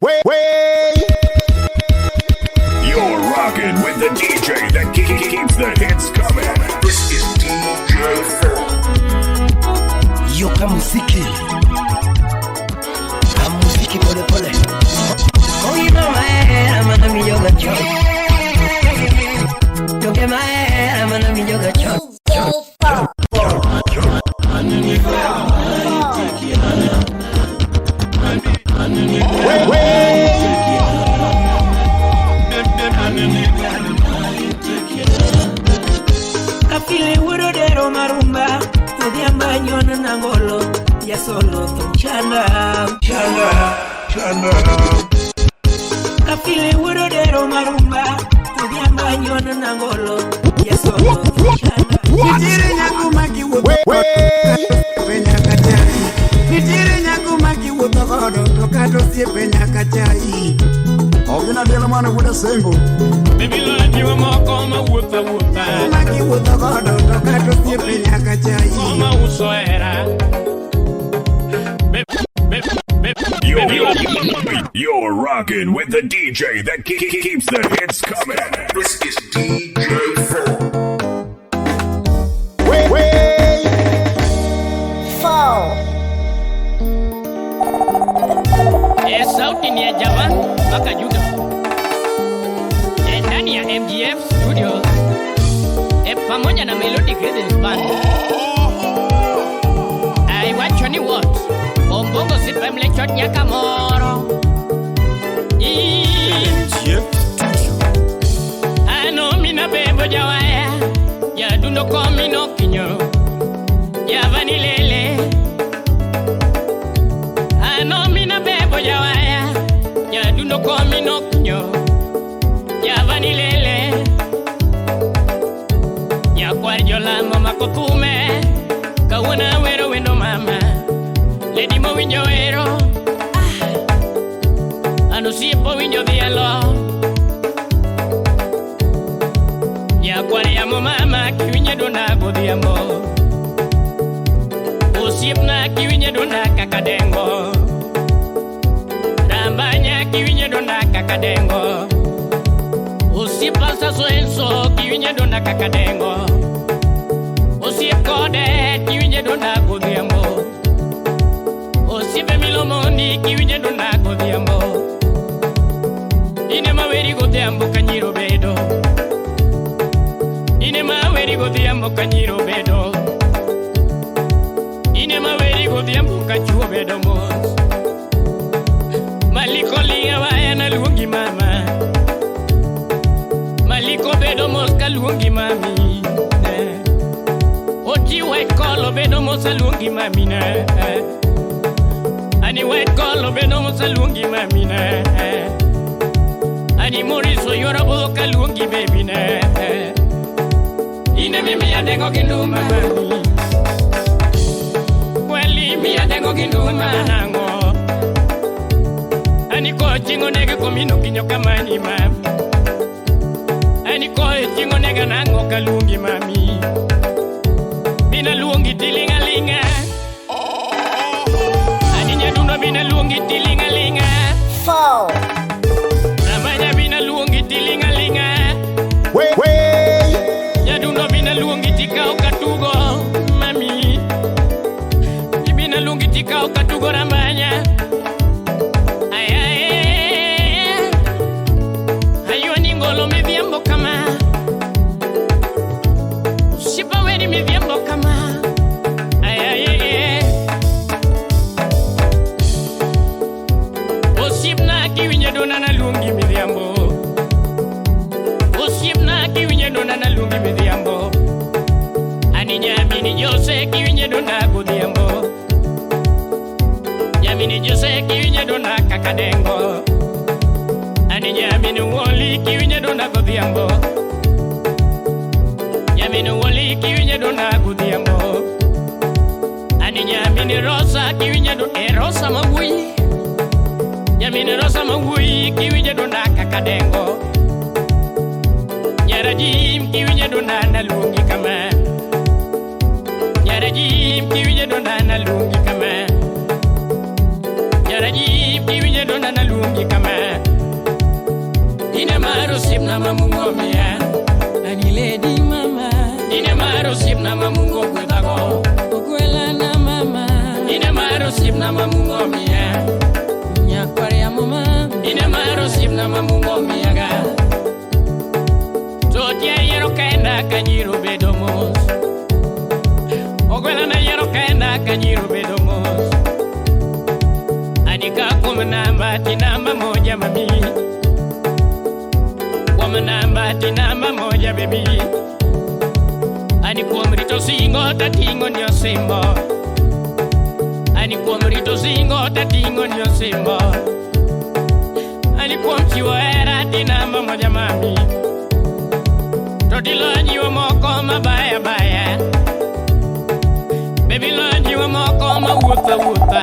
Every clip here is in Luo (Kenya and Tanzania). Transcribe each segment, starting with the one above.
You're rocking with the DJ that keeps the hits coming. This is DJ Phil. Yoka muziki pole pole. Oh, you know my head, I'm gonna be yoga chop. Don't get my head, I'm gonna be yoga chop. Kafile wuro dero marumba, odiamba nyona nangolo, ya solo chanda. Kafile wuro dero marumba, odiamba nyona nangolo, ya solo chanda. Nitire nyakuma kiwuto penyakachai. Nitire nyakuma kiwuto kodo tokato siepe nyakachai. Ogina dela mana wuda sengo. Baby Lord, you are more como wuta. Maki wuto kodo tokato siepe nyakachai. Como uso era. You're rocking with the DJ that keeps the hits coming. This is DJ Phil. Sauti ni ya Javan mpaka Juga. Ndani ya MGF Studio. Pamoja na Melody Credence Band. I watch you what? Ombongo sipa mlechot nyaka moro. Ano mina bebo jawaya. Ya dundo komi no kinyo. Ya vanilele. Ano mina bebo jawaya. Ya dundo komi no kinyo. Ya vanilele. Ya kwarjola mama kokume. Kawana wero wendo mama. Lady mo winyo wero. Ano sipo winyo dielo. Ya kwari mo mama kiwinya dona godiamo. Usip na kiwinya dona kakadengo. Rambanya kiwinya dona kakadengo. Usip alsa soenso kiwinya dona kakadengo. Usip kode kiwinya dona godiamo. Usip milomondi kiwinya dona godiamo. Ine maweri godiamo kanyiro bedo. Ine maweri godiamo kanyiro bedo. Ine maweri godiamo kachuo bedo mos. Maliko liya waya na luongi mama. Maliko bedo mos ka luongi mami. Oti white collar bedo mos ka luongi mami na. Ani white collar bedo mos ka luongi mami na. Ani moriso yorabo ka luongi baby na. Ine mimi ya dengo kinduma mami. Kweli mi ya dengo kinduma nango. Ani ko chingo nege komino kinyo kamani mami. Ani ko chingo nege nango kalungi mami. Bina luongi tilingalinga. Ani nyaduno bina luongi tilingalinga. Fall. Namanya bina luongi tilingalinga. Nyaduno bina luongi tikao katugo mami. Bina luongi tikao katugo ramanya. Ngolo me viembo kama Shipa wedi me viembo kama Osip na kiwinya dona na lungi me viembo. Osip na kiwinya dona na lungi me viembo. Ani nyamini jose kiwinya dona godiambo. Nyamini jose kiwinya dona kakadengo. Ani nyamini woli kiwinya dona godiambo. Nyamini woli kiwinya dona godiambo. Ani nyamini rosa kiwinya dona rosa magui. Nyamini rosa magui kiwinya dona kakadengo. Nyarajim kiwinya dona nalungi kama. Nyarajim kiwinya dona nalungi kama. Nyarajim kiwinya dona nalungi kama. mama mungo miaga Totia yero kenda kanyiro bedomos Ogwela na yero kenda kanyiro bedomos Anika kumanamba tinamba moja mami Kumanamba tinamba moja baby Ani kuamrito singo tatingo nyo simbo Ani kuamrito singo tatingo nyo simbo Ani kuamchiwa era tinamba moja mami Totilo njiwa moko mabaya baya Baby lo njiwa moko ma wupa wupa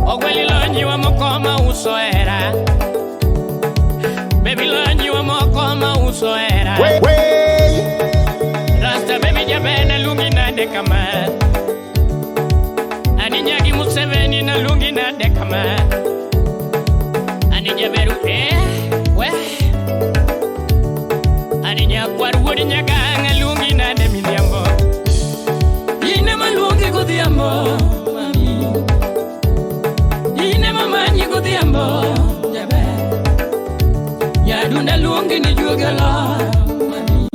Ogweli lo njiwa moko ma uso era Baby lo njiwa moko ma uso era Rasta baby jabena lungi na dekama Ani nyagi Museveni na lungi na dekama Ani jaberu we Ani nyakwaru wodi nyaganga lungi na demiliambo Ine malungi kudhiambo mami Ine mamanyi kudhiambo jabe Yadunda lungi ni jugala mami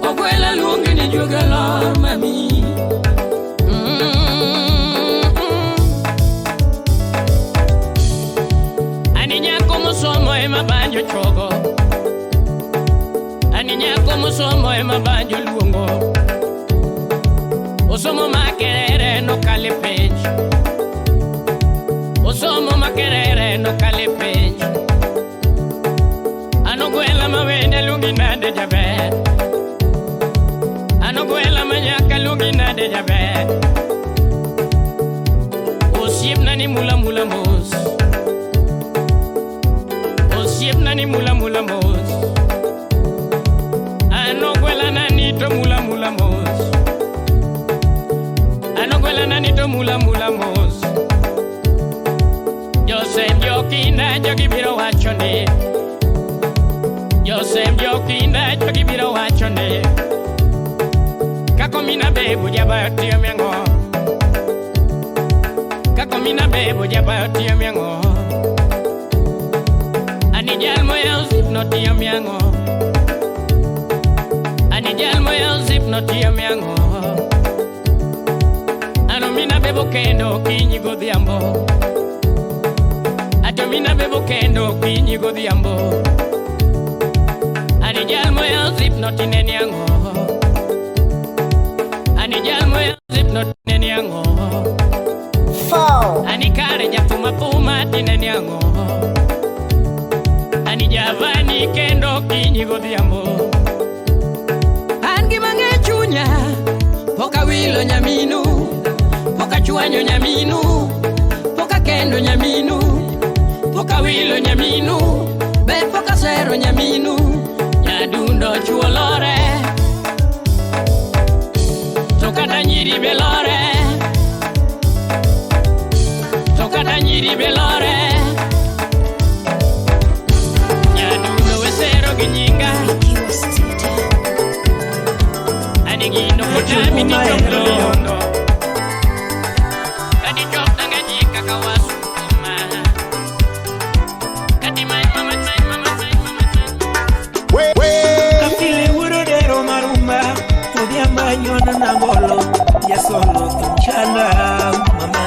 Ogwela lungi ni jugala mami Ani nyako musomo ema banjo chogo Ani nyako musomo ema banjo luongo Osomo makerere no kale page Osomo makerere no kale page Anogwela mawende lungi na de jabe Anogwela manyaka lungi na de jabe Osip nani mula mula mos Osip nani mula mula mos Anogwela nani to mula mula mos Anogwela nani to mula mula mos Joseph Jokinda jogi biro wachone Joseph Jokinda jogi biro wachone Kako mina bebu jaba tiyo miango Kako mina bebu jaba tiyo miango Ani jalmo ya uzip no tiyo miango Ani jalmo ya uzip no tiyo miango Ano mina bebo kendo kinyi godhiambo Ato mina bebo kendo kinyi godhiambo Ani jalmo ya uzip no tineni ango Ani jalmo ya uzip no tineni ango Ani kare jatuma puma tineni ango Ani javani kendo kinyi godhiambo Angi mange chunya Poka wilo nyaminu Poka chuanyo nyaminu Poka kendo nyaminu Poka wilo nyaminu Be poka sero nyaminu Nyadundo chuolore Toka danyiri belore Toka danyiri belore Nyadundo wesero ginyinga Anigino kutami ni choklondo Kadi chok tanganyika kawasuma Kadi mama Kafili wuro dero marumba Udhiamba nyona nangolo Ya solo tumchanda mama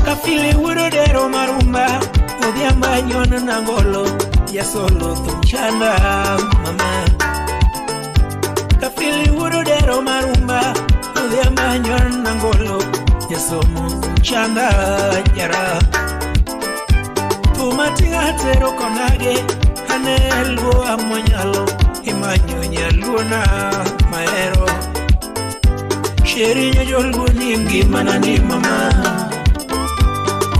Kafili wuro dero marumba Udhiamba nyona nangolo Ya solo tumchanda mama Kafili wuro dero marumba Udhiamba nyona nangolo Ya solo tumchanda jara Tumatinga tero konage Anelwo amonyalo Imanyo nyaluna maero Sheri nyajolgu ningi manani mama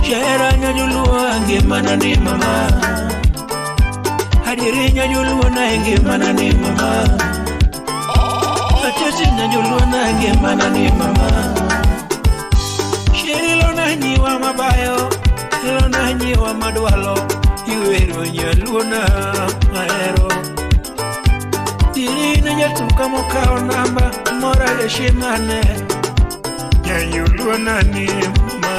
Shera nyajolgu angi manani mama Hadiri nyajolgu na ingi manani mama Achachi nyajolgu na ingi manani mama Sheri lona nyiwa mabayo Lona nyiwa madwalo Iwero nyaluna maero Irina nyatuka mokao namba Mora leshimane Nyayuluna ni ma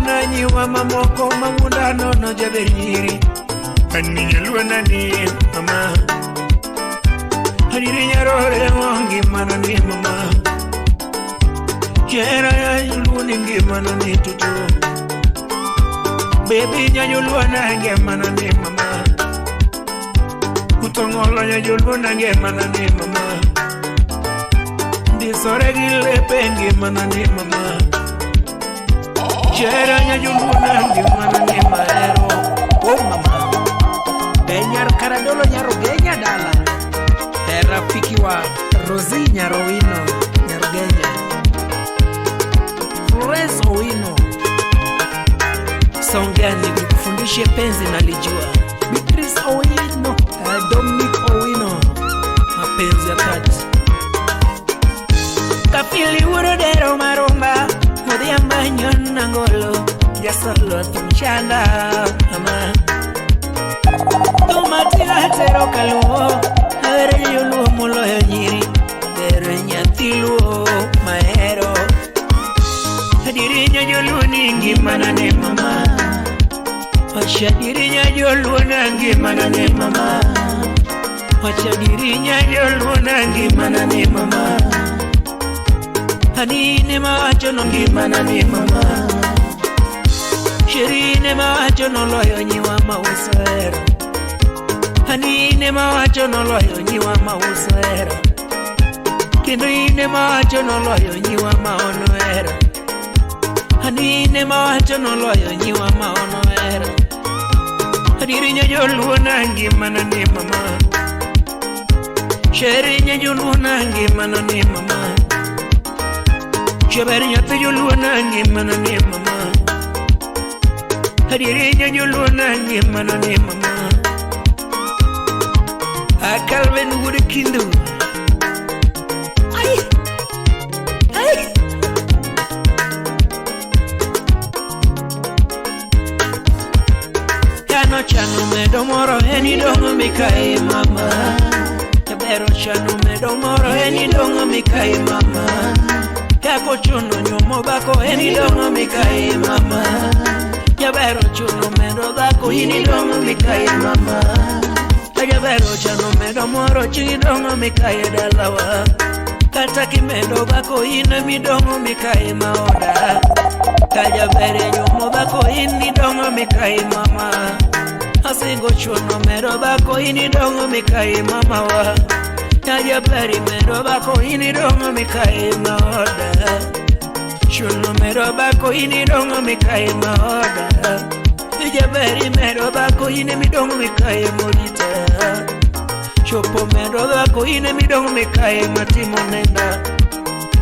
luona nyiwa mamoko mangunda nono jaberiri. Ani luona ni mama. Ani nyarore wangi mana ni mama. Jera ya luoni ngi mana ni tutu. Baby nyanyo luona ngi mana ni mama. Utongolo nyanyo luona ngi mana ni mama. Disore gile pengi mana ni mama. Jera nyanyo luona ngi mana ni maero. Oh mama. Benyar karadolo nyaro genya dala. Rafiki wa Rosi Nyarowino Nyarogenya. Flores Owino. Songani kufundishe penzi nalijua. Beatrice Owino, Dominic Owino. Mapenzi ya tatu. Kapili urodero maromba. Modiamba nyon nangolo. Ya solo tumchanda. Ama. Tomatila hetero kaluo. Ere yulu mulo yiri. Ere nyatilu maero. Dirinya yulu ningi manane mama. Wacha dirinya yulu nangi manane mama. Wacha dirinya yulu nangi manane mama. Hanine macho nongi manane mama. Shirine macho noloyo nyiwa mausera. Hanine macho noloyo nyiwa mausera. Kendo ine macho noloyo nyiwa maonoera. Hanine macho noloyo nyiwa maonoera. Hadirinya yolu nangi manane mama. Sherinya yolu nangi manane mama. Sheberinya yolu nangi manane mama. Hadirinya yolu nangi manane mama. Calvin would kindle. Ay, ay. Cano chano me domoro eni dongo mi kai mama. Cabero chano me domoro eni dongo mi kai mama. Kako chuno nyomo bako eni dongo mi kai mama. Cabero chuno me do bako eni dongo mi kai mama. Kajabero chano medo moro chidongo mikaye dalawa. Kata kimedo bako ina midongo mikaye maoda. Kajabere nyumo bako ini dongo mikaye mama. Asingo chuno medo bako ini dongo mikaye mama wa. Kajabere medo bako ini dongo mikaye maoda. Chuno medo bako ini dongo mikaye maoda. Kajabere medo bako ini midongo mikaye morita. Chopo medo bako ine midongo mikaye matimo nenda.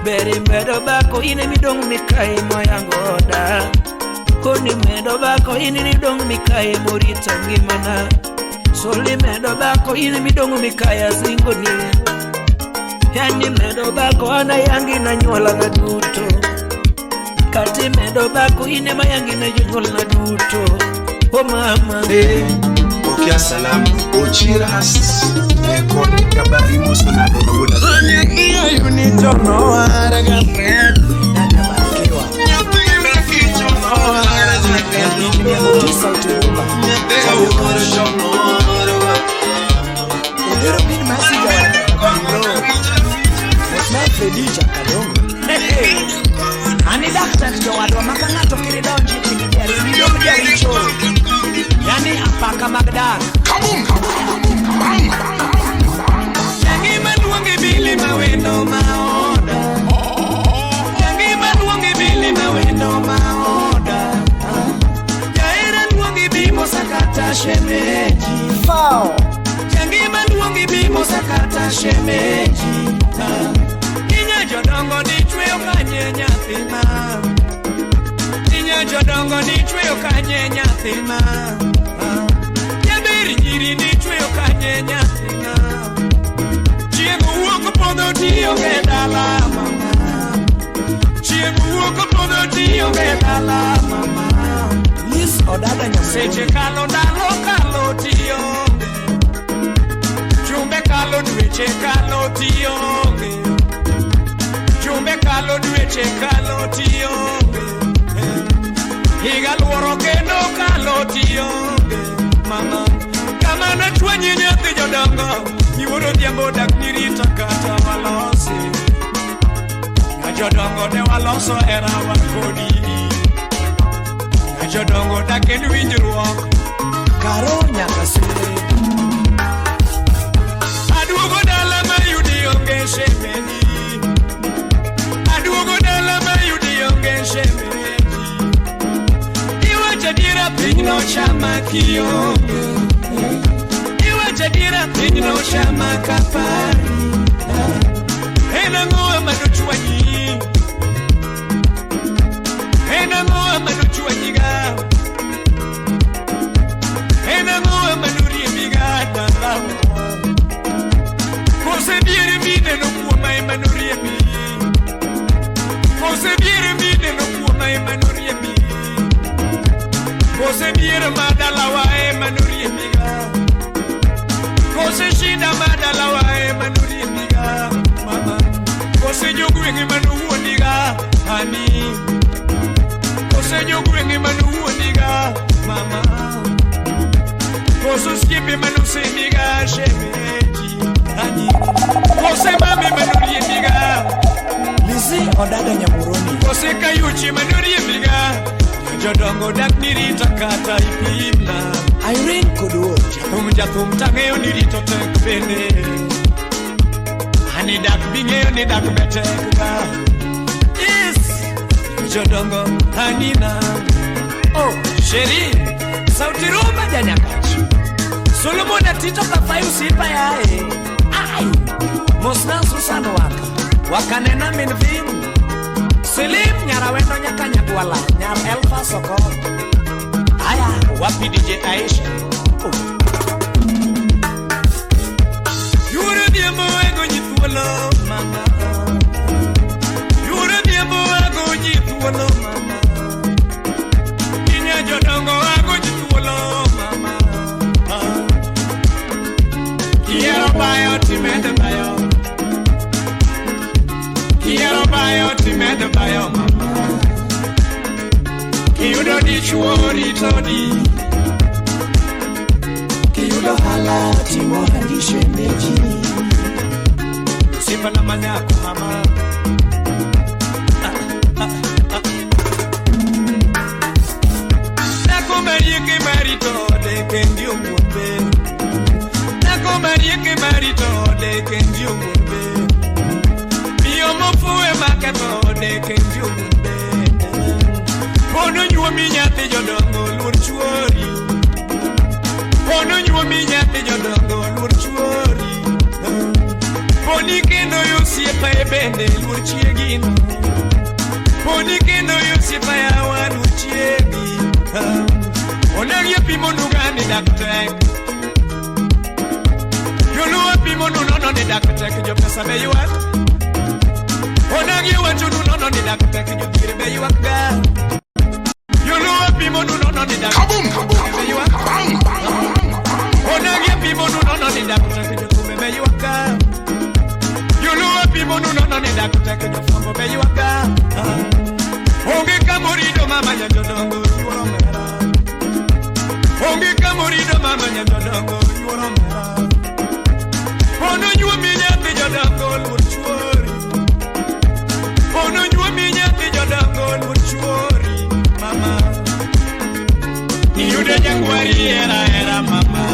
Beri medo bako ine midongo mikaye moyangoda. Koni medo bako ine midongo mikaye morita ngimana. Soli medo bako ine midongo mikaye zingoni. Yani medo bako ana yangi na nyola na duto. Kati medo bako ine mayangi na nyola na duto. Oh mama Okia salamu Ochiras Koni kabari musu na dono guda Anya kia yunitono Araga friend Nanya barakiwa Nyapime kichono Araga friend Nyapime kichono Ero bin masija Mosna Fredija Kadongo Ani dakta njo wadwa makanga tokiri donji Tikijari video mjari cho Yani apaka magdar Kaboom Yangi manuangi bili mawendo maoda Yangi manuangi bili mawendo maoda Yaira nuangi bimo sakata shemeji Fao Yangi manuangi bimo sakata shemeji Ninya jodongo ni chweo kanye nyathima Ninya jodongo ni chweo kanye nyathima Nyiri ni chweo kanye nyathina Chiengu uoko podo tiyo gedala mama Chiengu uoko podo tiyo gedala mama Lis odada nyamani Seche kalo dalo kalo tiyo Chumbe kalo dweche kalo tiyo Chumbe kalo dweche kalo tiyo Higa luoro kendo kalo tionge mama. Kama na chwenyi nyathi jodongo, iwuoro dhiambo dak nirita kata walosi. Na jodongo ne waloso era wakodi. Na jodongo dak en winjruok, karo nyaka sire. Aduogo dala mayudi onge shemeni. Aduogo dala mayudi onge shemeni. Iwacho dira piny no chama kionge. Iwacho dira piny no chama kapari. En ang'o ma nochwanyi? En ang'o ma nochwanyiga? En ang'o ma noriembiga dalawa? Kose diere mine no kuoma ema noriembi. Kose diere mine no kuoma ema noriembi. Kose diere madalawa ema noriembiga. Kose shida madalawa ema noriembiga mama. Kose jogwenge manuwuondiga hani. Kose jogwenge manuwuondiga mama. Kose osiepe manusendiga shemeji hani. Kose mame manoriembiga Lizzy odaga Nyamuroni. Kose kayuchi manoriembiga jodongo dak nirita kata ipimna. Irene Koduoji jathum tang'eyo nirito tek bende. Ani dak bing'eyo ni dak betek ga. Yes jodongo hanina. Oh Sheri sauti rumba janyakachi. Solomon atito kafai usipa yae. Ai Mosna Susan wakanena min vin. Selim nyarawendo nyaka nyadwala nyar Elfa Sokor. Aya wapi DJ Aisha. Yure diemo ego nyithuolo mama. Yure diemo ego nyithuolo mama. Kinya jodongo ego nyithuolo mama. Quiero bayo timende bayo. Quiero bayo timende bayo mama. Kiyudo di chuori todi. Kiyudo hala timo hadi shemeji. Sipa na manyako mama. Nako marieke marito de kendio mwombe. Nako marieke marito de kendio mwombe. Mio mofue maketo de kendio mwombe. Pono nyuomi nyathi jodongo luor chuori. Pono nyuomi nyathi jodongo luor chuori. Poni kendo yosiepa bende luor chiegino. Poni kendo yosiepa yawa luor chiegi. Onegi pimo nugani dak tek. Yoluwa pimo nunono ni dak tek jo pesa be yuak. Onegi wacho nunono ni dak tek jo pire be yuak ga. Yoluwa pimo nunono ni dak tek be yuak. Onegi pimo nunono ni dak tek jo kume be yuak ga. Yoluwa pimo nunono ni dak tek jo fambo be yuak ga. Onge kamorido mama nyandongo yuoro mera. Onge kamorido mama nyandongo yuoro mera. Pono nyuomi nyathi jodongo luor chuori. Pono nyuomi nyathi jodongo luor chuori mama. Iyudo jangwari era mama.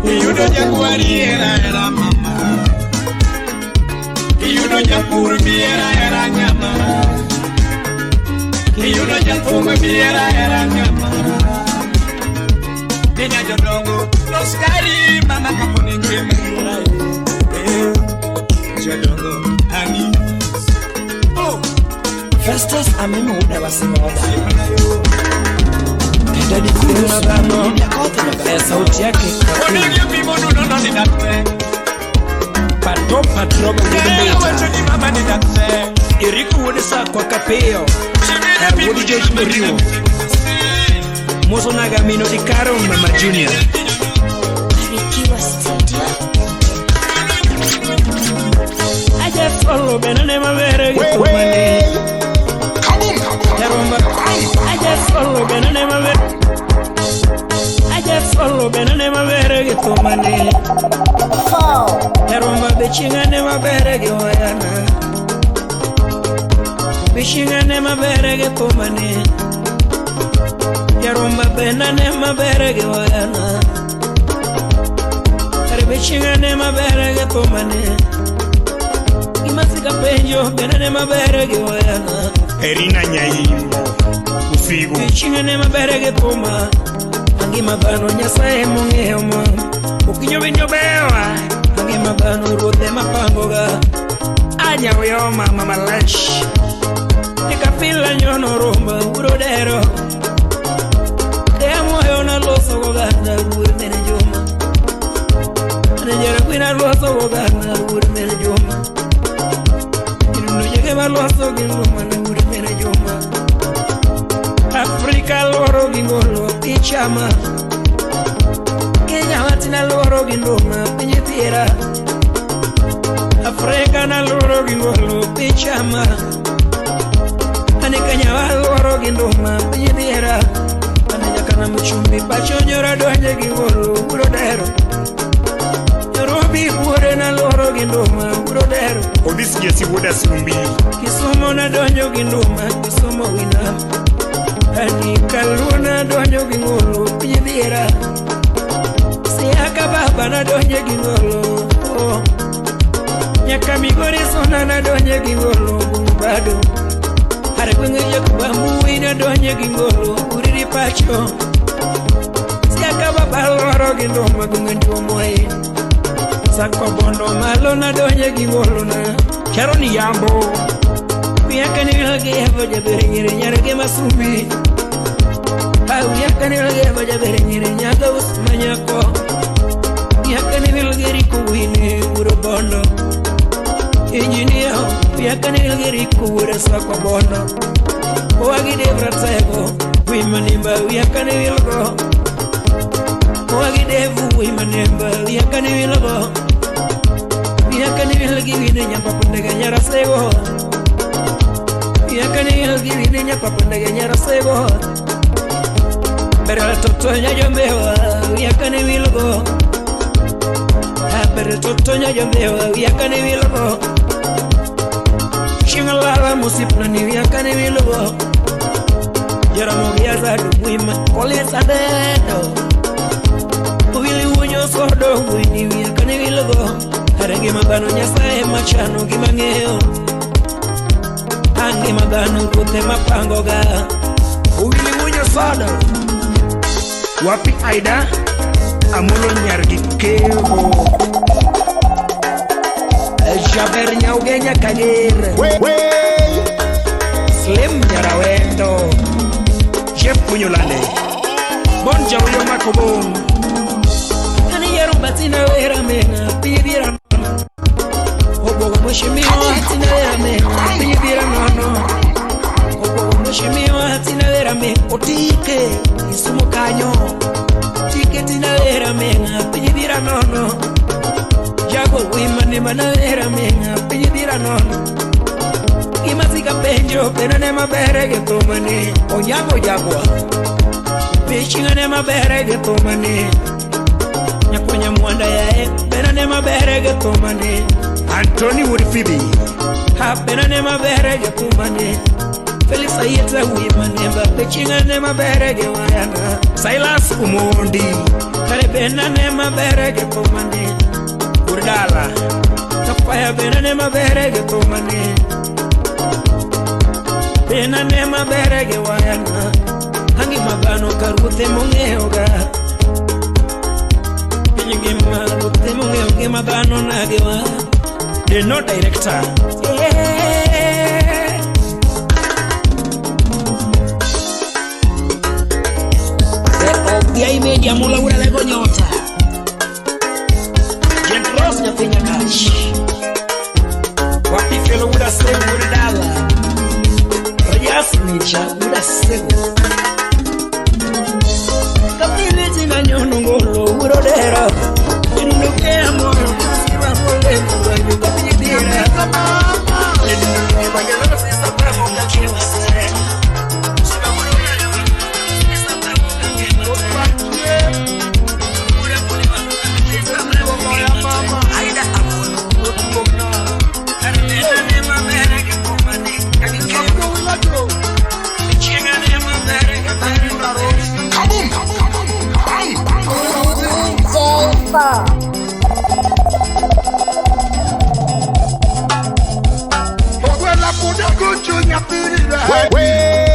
Iyudo jangwari era mama. Iyudo japur era nyama. Iyudo jathum era nyama. Ninya jodongo los kari mama kaponi ngema yurai. Jodongo hani. Oh Festus ameno uda wasimoda. Ndani kuna gano sauti yake onege pimo nunono ni dakte. Patro mama ni dakte. Iriku wodesa kwa kapeo. Wodi George Meriwo. Mozo nagamino di Caro Mama Junior. Rikiwa Studio. Aja follow benane mavere. Wait. Yaromba. Bichingane mabere ge wayana Bishingane mabere ge pomane Yarumba benane mabere ge wayana Kare bichingane mabere ge pomane Imasika penjo benane mabere ge wayana Erina nyayimbo Usigu Bichingane mabere ge poma Angi mabano nyasaye mungeo mama Ukinyo binyo bewa Angi mabano rote mapangoga Anya uyo mama malash Nikapila nyono rumba urodero Demo yona loso gogana uri mene joma Anejera kwina loso gogana uri mene joma Inuno jege ma loso giluma na uri mene joma Afrika loro gingolo pichama Kenya watina loro gindoma pinyitira Afrika na loro gingolo pichama Ane Kenya wa loro gindoma pinyitira Ane jakana mchumbi pachonyora doanye gingolo urodero Nairobi bure na loro gindoma urodero Odisi jesi woda sumbi Kisumo na donyo gindoma Kisumo wina Ani kaluna donyo gingolo pinyitira Siaka baba na donye gingolo Nyaka migori sona na donye gingolo Bado Hare kwenye yakubambu ina donye gingolo Uriri pacho Siaka baba loro gindoma Gungandiwa mwae Sako bondo malo na donye gingolo na Charo ni yambo Uyaka ni wilge yavo jabere nyere nyarage masumbi Uyaka ni wilge yavo jabere nyere nyaga usmanyako Uyaka ni wilge riku wini uro bondo Engineer Uyaka ni wilge riku ure sako bondo Uwagide vratsego Wimanimba uyaka ni wilgo Uwagide vu wimanimba uyaka ni wilgo Uyaka ni wilge wine nyamba pundega nyara sego Uyaka ni wilge wine nyamba pundega nyara sego Bere toto nyajombewa uyaka ni wilgo Bere toto nyajombewa uyaka ni wilgo Shingalala musipna ni uyaka ni wilgo Jaramo biasa duwima kolesa dedo Uwili unyo sordo wini uyaka ni wilgo Harenge mabano nyasaye machano gimangeo Ange mabano rute mapangoga Uwili unyo sordo Wapi Aida Amulo nyargi keo Jaber nyaugenya kagir Slim nyarawendo Jep punyolale Bon jauyo makobong Kani yeru batina wera mena Pibira Obo mwishimiwa hatina wera mena Pibira nono Obo mwishimiwa hatina wera mena Otike Isumo kanyo Tiketi na vera menga Pinyibira nono Jago wimane mana vera menga Pinyibira nono Imasika penjo Penane maberege tomane Onyago jagwa Pichingane maberege tomane Nyakonya mwanda yae Penane maberege tomane Anthony Wurifibi Penane maberege tomane Felix Ayeta wimane Pichingane maberege wayana Silas Umondi Kare benane maberege tomane Urdala Kapaya benane maberege tomane Benane maberege wayana Hangi mabano karute mongeoga Pinyingima rute mongeoge mabano nagewa The no director Dia media mula ura lego nyota Jentros nyafenya kash Wapi felo ura sego ura dala Rayas nicha ura sego Kapili tina nyono ngolo ura dera Inunuke amoro Siwa mole ura yuka pinyidira Inunuke bagala sisa bravo kachiwa se Siwa mole ura sisa bravo kachiwa Aida amor Super. Ogwela kuda kuchunya pirira.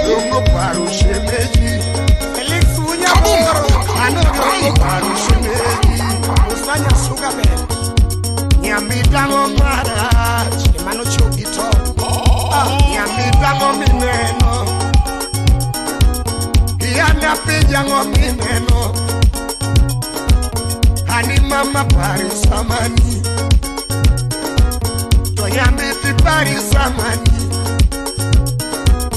Dongo paru shemeji. Felix unya boro. Ano dongo paru shemeji. Usanya sugar bell. Nyamitango mara. Chimano chogito. Nyamitango mineno. Yana pijango mineno. Hani mama Paris samani. Toyambiti Paris samani.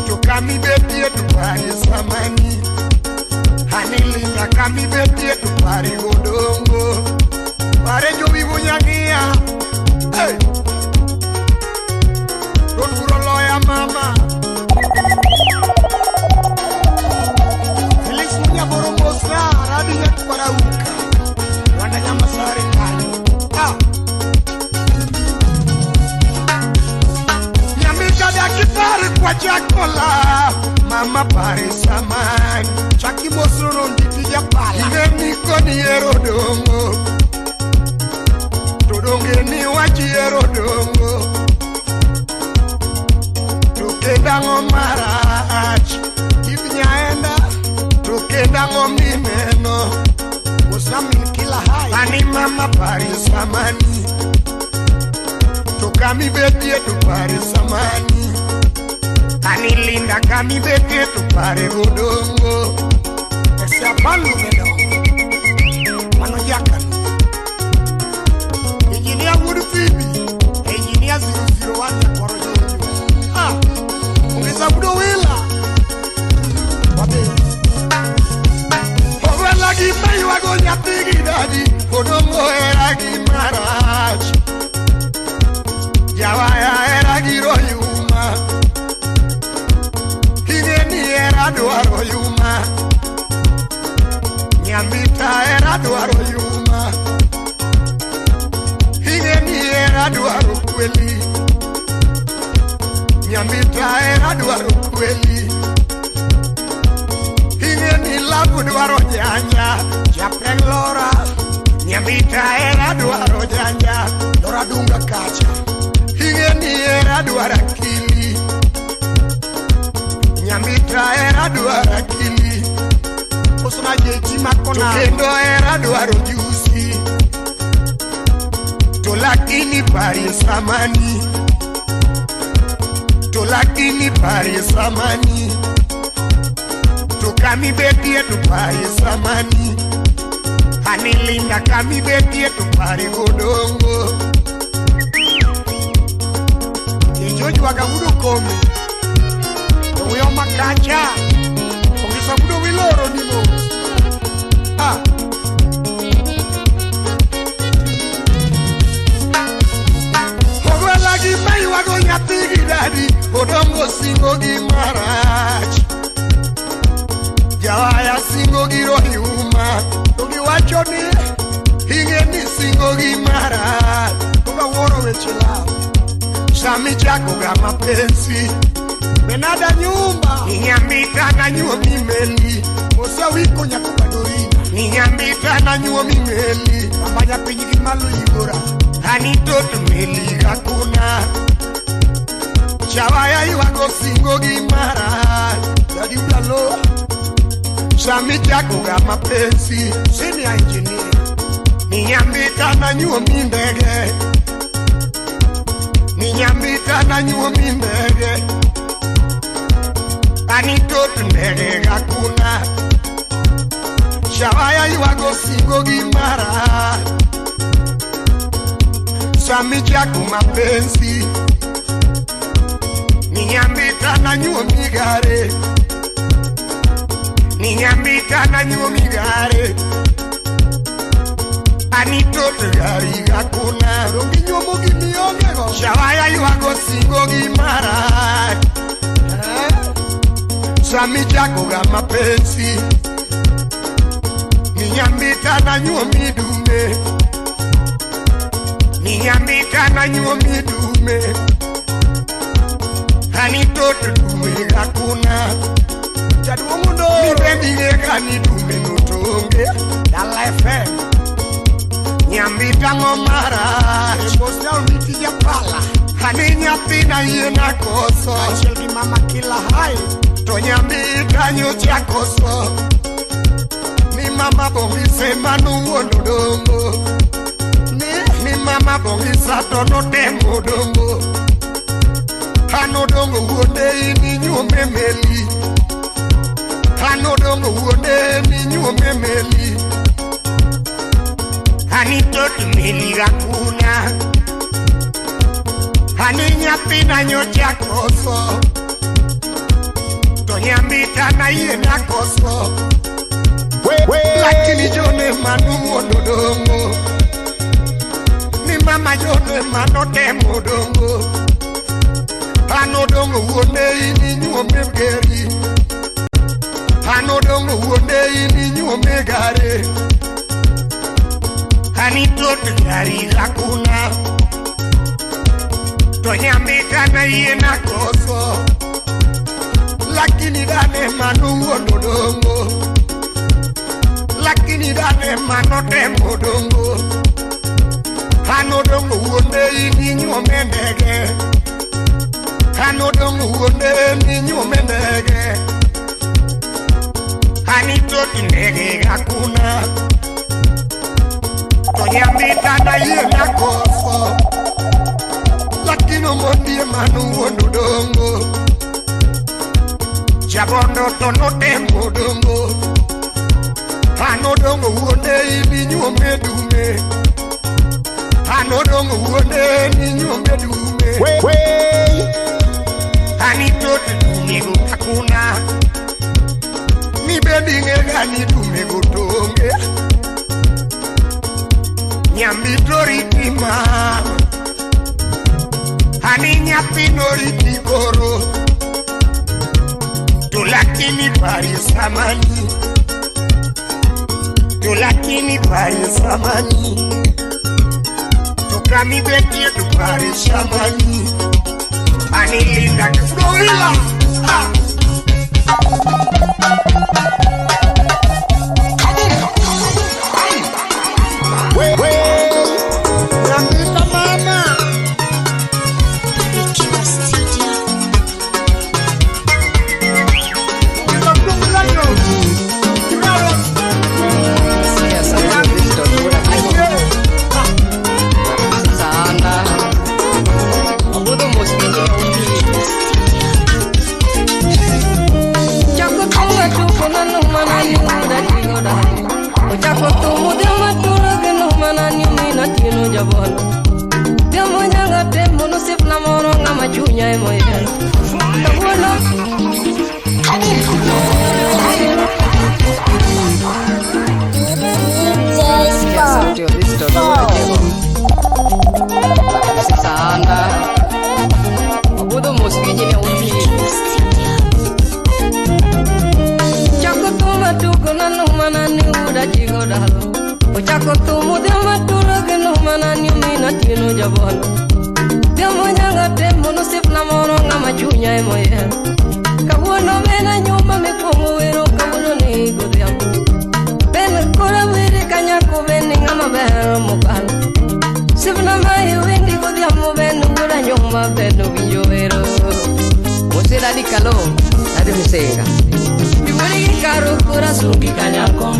Chokami betie tu Paris samani. Hani linda kami betie tu Paris godongo. Pare jo vivo nyangia. Hey. Don't puro loya mama. Felix munya boromosa. Rabi ya kuparauka. Nyama sare kali. Nyamita da kitari kwa chakola. Mama Paris samani. Chaki mosoro nditija pala. Ine niko ni erodongo. Todonge ni wachi erodongo. Tukendango marach. Ivinyaenda. Tukendango mimeno. Usamini kila hai. Ani mama Paris samani. Tokami betie tu Paris samani. Ani linda kami betie tu Paris godongo. Ese apalu medo. Mano yakan. Engineer Wood Phoebe. Engineer 001 ya koro jojo. Ungeza budo wila. Wabe. Lagi mai wago nyatigi dadi Kodongo eragi marach Jawaya eragi royuma Hingeni eraduaro yuma Nyambita eraduaro yuma Hingeni eraduaro kweli Nyambita eraduaro kweli Hingeni labu duaro janya Japeng lora Nyambita era duaro janya Lora dunga kacha Hingeni era duara kili Nyambita era duara kili Osuna jeji makona Tukendo era duaro juicy Tolakini Paris samani Tolakini Paris samani Kami betie tu Paris samani. Hani linda kami betie tu Paris godongo. Yejoju wagabudu kome. Uyo makacha. Ongisa budu wiloro nimo. Ogwe lagi mai wago nyatigi dadi. Godongo singo gimarach. Jawaya singo giro yuma Togi wacho ni Hinge ni singo gimara Toga woro wechila Shami chako gama pensi Benada nyumba Ninyambita na nyuo mimeli Mosa wiko nyakubadorina Ninyambita na nyuo mimeli Mambanya pinyiki malu igora Hani totu meli kakuna Jawaya iwago singo gimara Jadi ulalo Shami chako gama pensi Senior engineer Ninyambita na nyuo mindege Ninyambita na nyuo mindege Ani totu ndege gakuna Shawaya iwago singo gimara Shami chako mapensi Ninyambita na nyuo migare Ninyambita na nyuo migare Ani totu gari gakuna Rongi nyuo mugi miongego Shawaya yuago singo gimara Shami chako gama pensi Ninyambita na nyuo midume Ninyambita na nyuo midume Hani totu dume gakuna Jaduomundo Mibendi ngeka ni dume nutonge Dala FM Nyambita ngomara Bosnia uniti ya pala Hani nyathina yena koso Chelgi mama kila hai To nyambita nyocha koso Ni mama bongi sema nuono dongo Ni mama bongi sato no temo dongo Hano dongo uone ini nyume meli Hano dongo uone ini nyume meli Hani totu meli rakuna Hani nyapina nyocha koso To nyambita na iye na koso Lakini jone manu ododongo Ni mama jone mano temo dongo Hano dongo uone ini nyume geri Hano dongo uone ini nyume gare Hani totu gari lakuna To nyambita na iye na koso Lakini dane manu ododongo Lakini dane mano temo dongo Hano dongo uone ini nyume ndege Hano dongo uone ini nyume ndege Hani totu ndege hakuna To nyambita na iye na koso Lakini mondie manu ododongo Chabondo tono temo dongo Hano dongo uone ini nyume dume Hano dongo uone ini nyume dume Hani totu dume gutakuna Ni bendi ngegani dume gutonge Nyambitori tima Hani nyapinori tikoro Tulakini pari samani Tulakini pari samani Tukami betie tupari samani Anilinda kufurila Nyambita mama Barikiwa Studio. Ochako tumu dema turo geno manani mina tino jabolo Demo nyanga temo no sipna mono ngama chunya emoye Kawono mena nyuma mekongo wero kawono ni godiam Ben kora wiri kanyako beni ngama bero mokal Sipna mai wendi godiam ben ngura nyuma beno binjo wero Mosera di kalo ade musenga Diburi karo kura sungi kanyako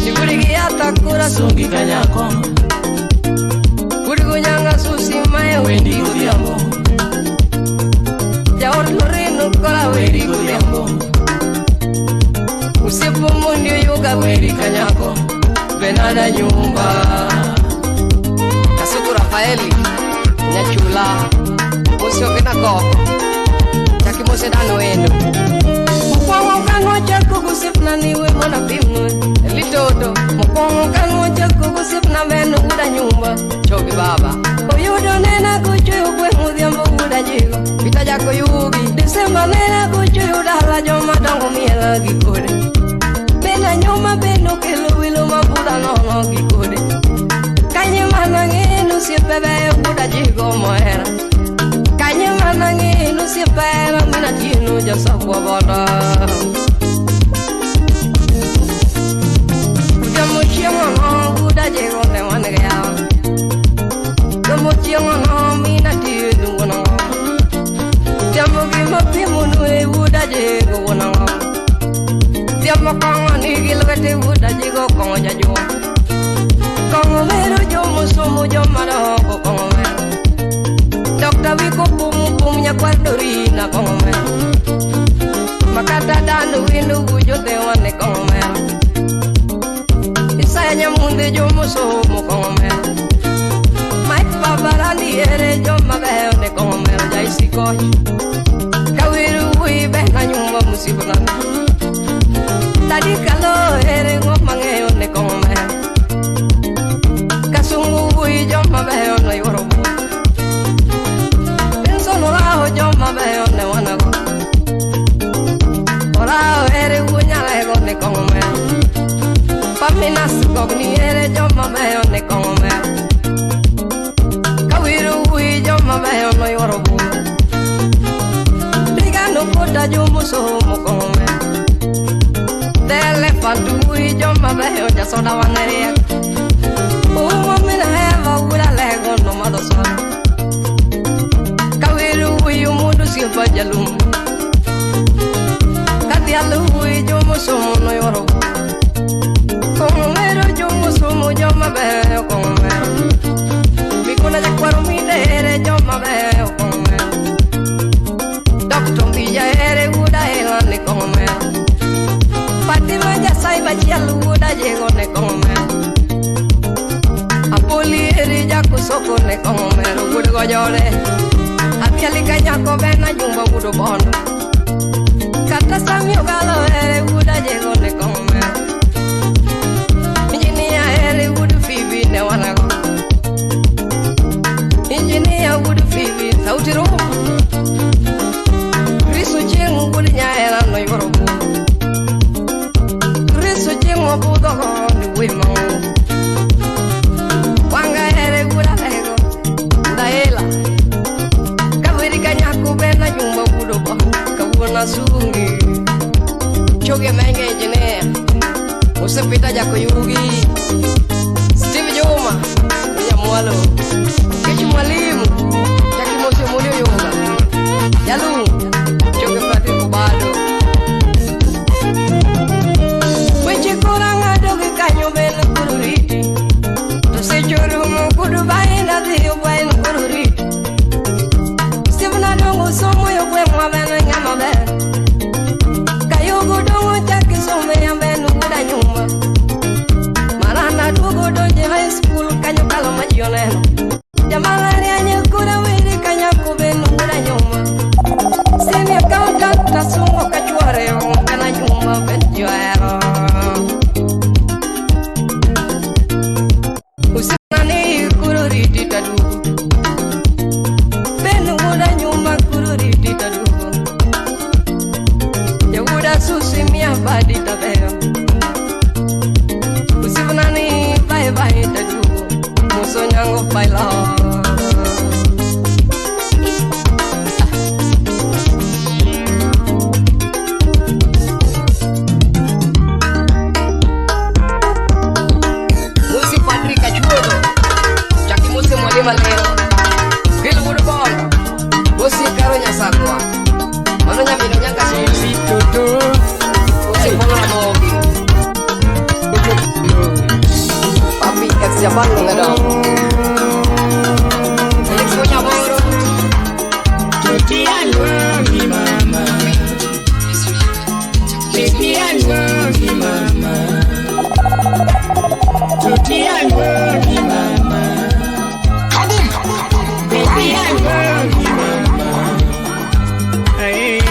Niburi ata kura sungi kanyako Kurigo nyanga susi maya wendi kudiamo Jaor loreno kola wendi kudiamo Usipo mundio yoga wendi kanyako Benada nyumba Kasuku Rafaeli Nyachula Musio kena koko Chaki mose dano endo Mukwango kanwa chako kusipna niwe mwana pimwe Litoto Mukwango kanwa chako kusipna menu uda nyumba Chobi baba Oyudo nena kuchu ukwe mudhiambo uda jigo Pita jako yugi Disemba nena kuchu uda rajo matango miela gikode Bena nyuma beno kilo wilo mabuda nono gikode Kanye manangenu siepebe uda jigo moera Kanye manangenu siepebe mina tino jasa kwa boda Uda mochia mwana jego ne wane ya Como chiemo no mina ti dungo Tiamo gi mapimu no e wuda jego wona Tiamo kongo ni gilwete wuda jego kongo jajo Kongo mero jomo somo jomara ko kongo mero Dokta wiko pum nya kwardorina kongo mero Makata danu windu wujote wane kongo mero Isanya munde jomo somo kongo mero Mike babarani ere joma beho ne kongo mero jaisi kochi Kawiru wi behna nyumba musibulan Tadi kalo ere ngoma ngeo ne kongo mero Kasungu wi joma beho ne yorobo Pensono lao joma beho ne wanago Orao ere unya lego ne kongo mero Paminas gogni ere joma beho ne kongo mero Kawiru wi joma beho ne yorobo Digano koda jomo somo kongo mero The elephant wi joma beho jasoda waneria Mina heva ura lego no madosona Kawiru wi umudu silpa jalum Katialu wi jomo somo no yoro Kongomero jomo somo joma beho kongomero Mikuna jakwaru midere joma beho kongomero Doktor mbija ere uda elane kongomero Fatima jasai bachialu uda jego ne kongomero Apoli eri jako soko ne kongo mero gudu gojole Apiali kanyako bena jumba gudu bono Kata samyo galo ere guda jego ne kongo mero Injinia ere gudu fibi ne wanago Injinia gudu fibi sauti rumu Risu chingu gudu nyaera no yorobu Risu chingu budo ni wimangu Wanga ere gura lego Daela Kawiri kanyaku bena jumba budo ba Kawuna sungi Choge menge engineer Usepita jako yugi Steve Joma Unya mwalo Kechi mwalimu Chaki mosio mulio yoga Yalu Choge pati kubado Weche kuranga doge kanyo bena kururiti Se chorumo kudu baina dio baina kururi Sivna dongo somo yo kwe mwabena nyama be Kayo gudongo chaki somo ya benu kuda nyuma Marana dugo doje high school kanyo kalo majioneno Jamala rianye kuda wiri kanyaku benu kuda nyuma Sini accountant tasungo kachuare yo kana nyuma benjo ero Usanani kururiti tadu Benu muda nyuma kururiti tadu Ya muda susi mia badi tabeo Usifunani bye bye tadu Muso nyango baila Leo Bilu budu bon Bosi karo nyasakwa Mano nyamino nyanga sisi Toto Bosi ponga mogi Papi ex Japan ngedong Ex punya boro Tuti alwangi mama Tuti alwangi mama Tuti alwangi mama Baby, I love you, mama. Hey.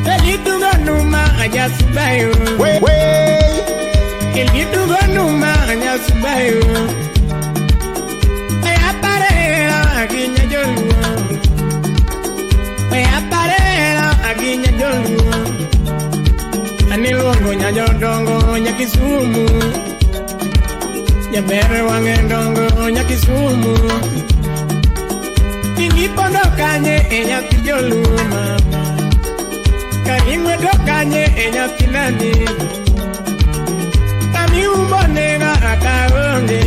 Elito ganuma anya subayo. Elito ganuma anya subayo. Ay aparela aginya jolu. Ay aparela aginya jolu. Anilongo nya jodongo nya Kisumu. Nyabere wangendongo nya Kisumu. Ingipondokanye enya kijolu mama. Karimwe dokanye enya kinani. Mami umbonega akaonge.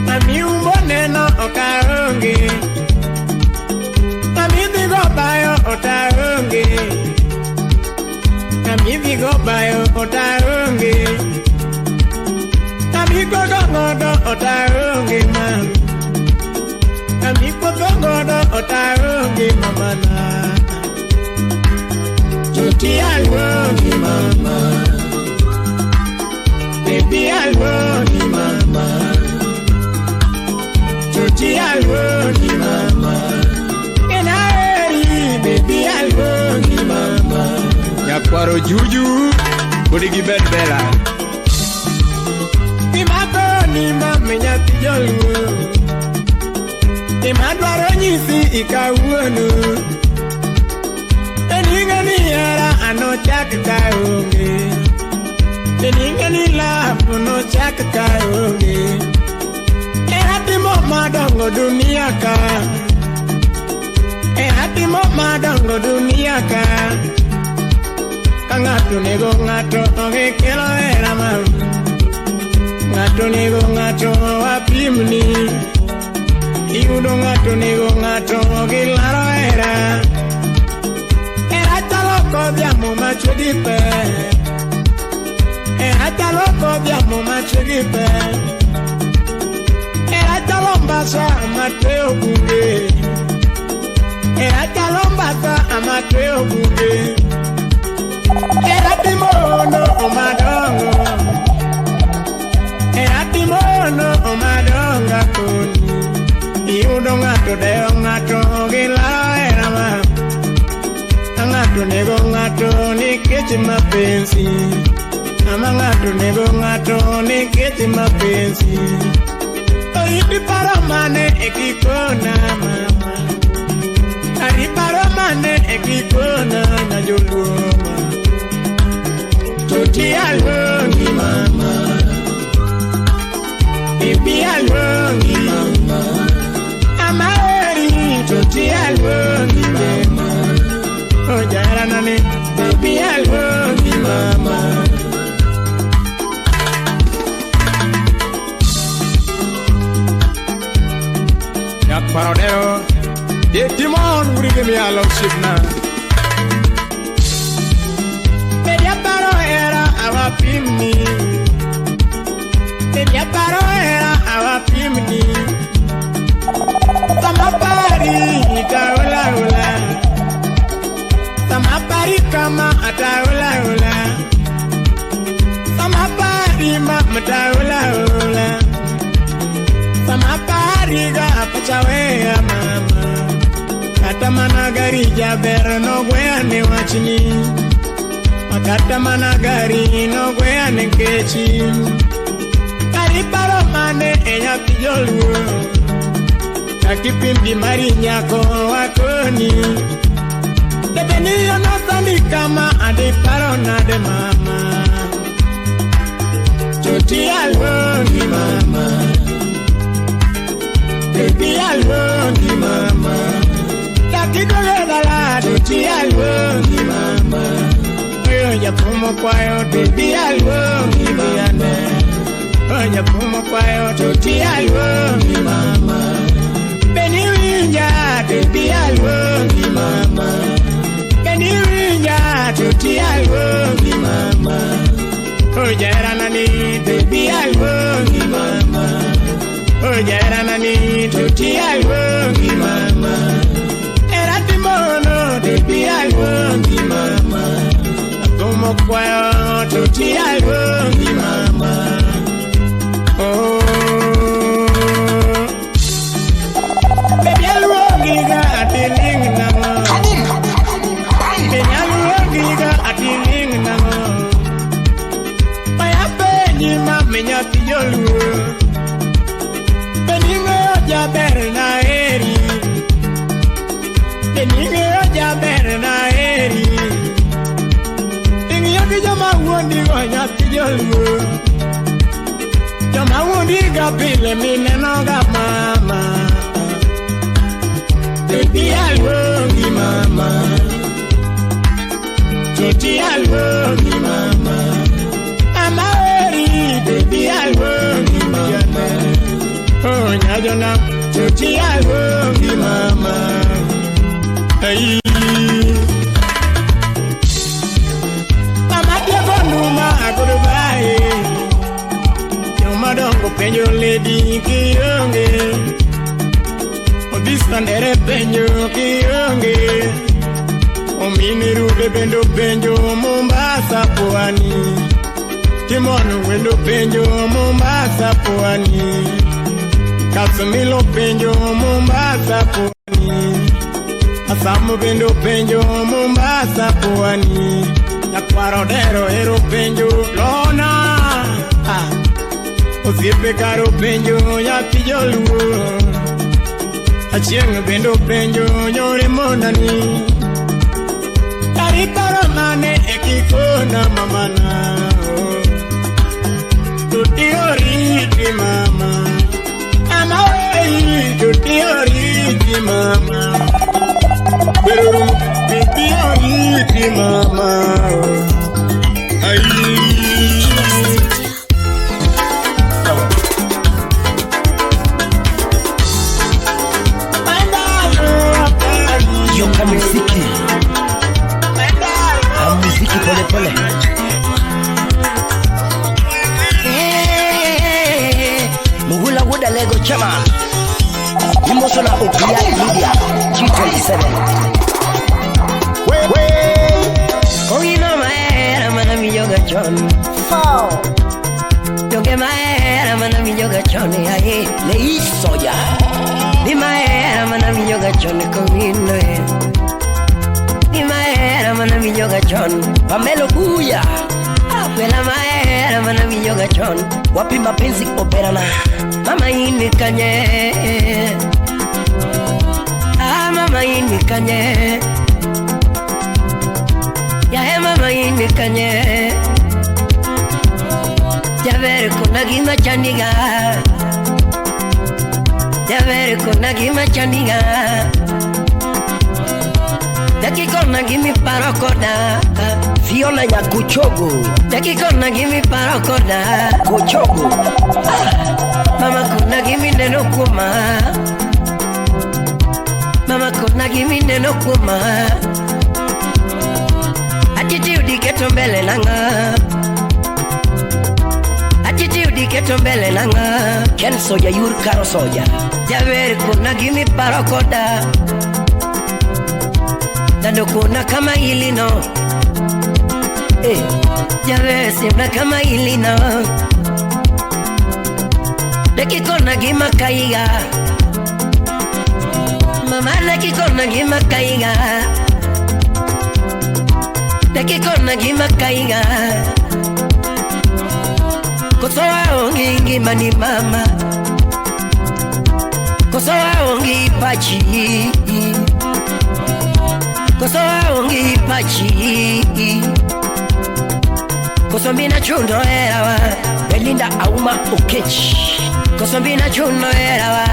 Mami umbonena okaonge. Mami digo bayo otaonge. Mami digo bayo otaonge. Mami gogo otaonge man. Mami gogo otaonge mamana. Tuti alongi mama. Baby alongi mama. Tuti alongi mama. Baby alongi mama. Nyakwaro juju Kudigi ben bela Imako ni mame nyati jolu Imadwaro nyisi ikawuonu Eninga ni yara ano chak kaonge Eninga ni lapu no chak kaonge Ehatimo madongo dunia ka Ehatimo madongo dunia ka Ngatu nego ngato oge kelo era mam. Ngatu nego ngato apimni. Iudo ngatu nego ngato oge laro era. Era taloko diamo machudipe. Era taloko diamo machudipe. Era talombasa amateo bunge. Era talombasa amateo bunge. Era timono omadongo. Era timono omadonga kuni. Iudo ngato deo ngato gila era ma. Ngato nego ngato ni kechi mapenzi. Ama ngato nego ngato ni kechi mapenzi. Oiti paramane ekikona mama. Ari paramane ekikona na joluoma. Tuti alongi mama. Baby alongi mama. Amari tuti alongi mama. Oh jara nane baby alongi mama. Yak parodero de timon wuri gemi along shipna. Awapimni Tedia paro era awapimni Samapari itaula ula Samapari kama ataula ula Samapari mataula ula Samapari ga apachawe ya mama Kata managari jaber no gwene wachini Makata managari no gwea nenkechi Kari paro mane enya pijolu Kakipimbi mari nyako wakoni Tebeni yono sandi kama adi paro nade mama Chuti alongi mama Baby alongi mama Takidoge dala chuti alongi mama Oya pumo kwayo tuti alongi mama. Oya pumo kwayo tuti alongi mama. Beni winja tuti alongi mama. Beni winja tuti alongi mama. Oya ranani tuti alongi mama. Oya ranani tuti alongi mama. Era timono tuti alongi mama. Como kwayo tuti alongi mama. Oh, baby alongi ga atiling namo. Baby alongi ga atiling namo. Paya penyi mame nyati jolu. Beningo jaber na eri. Beningo jaber na eri. Jama wundi gonya tijolu. Jama wundi gapile mine no ga mama. Tuti alongi mama. Tuti alongi mama. Ama Ajona, Chuti Alongi Mama. Hey. Mama Diego Numa, goodbye. Yoma dongo penyo lady kionge. Odistandere penyo kionge. Omini rude bendo penyo Mombasa pwani. Kimono wendo penyo Mombasa pwani. Kasumilo penyo Mombasa pwani. Asamu bendo penyo Mombasa pwani. Nakwarodero ero penyo Lona. Osiepe karo penyo Yakijoluo. Achieng bendo penyo Nyore monani. Tarikaro mane ekikona mamana. Tuti oriti mama. Ama wei tuti oriti mama. Tuti oriti mama. Yoka muziki. Muziki pole pole. Mugula Wuda Lego Chama. Emotional Opia Media G27. Kongi no maera manami yoga chon. Yoga maera manami yoga chon. Aye le isoya. Di maera manami yoga chon kongi no. Di maera manami yoga chon. Pamelo buya. Kwela maera manami yoga chon. Wapi mapenzi operana. Mama ini kanye. Mama ini kanye. Ya mama ini kanye. Ya ver kuna gima chandiga. Ya ver kuna gima chandiga. Daki kona gimi parokoda. Fiona ya kuchogo. Daki kona gimi parokoda. Kuchogo. Mama kuna gimi neno kuma. Mama kuna gimi neno kuma. Attitude keto mbele nanga. Attitude keto mbele nanga. Ken soja yur karo soja. Javer kuna gimi parokoda. Dando kuna kama ilino. Javer simna kama ilino. Leki kona gima kaiga. Mama leki kona gima kaiga. Leki kona gima kaiga. Kosoa ongi ngima ni mama. Kosoa ongi pachi. Kosoa ongi pachi. Kosombina chundo erawa. Belinda Auma Okechi. Kosombina chuno era wa.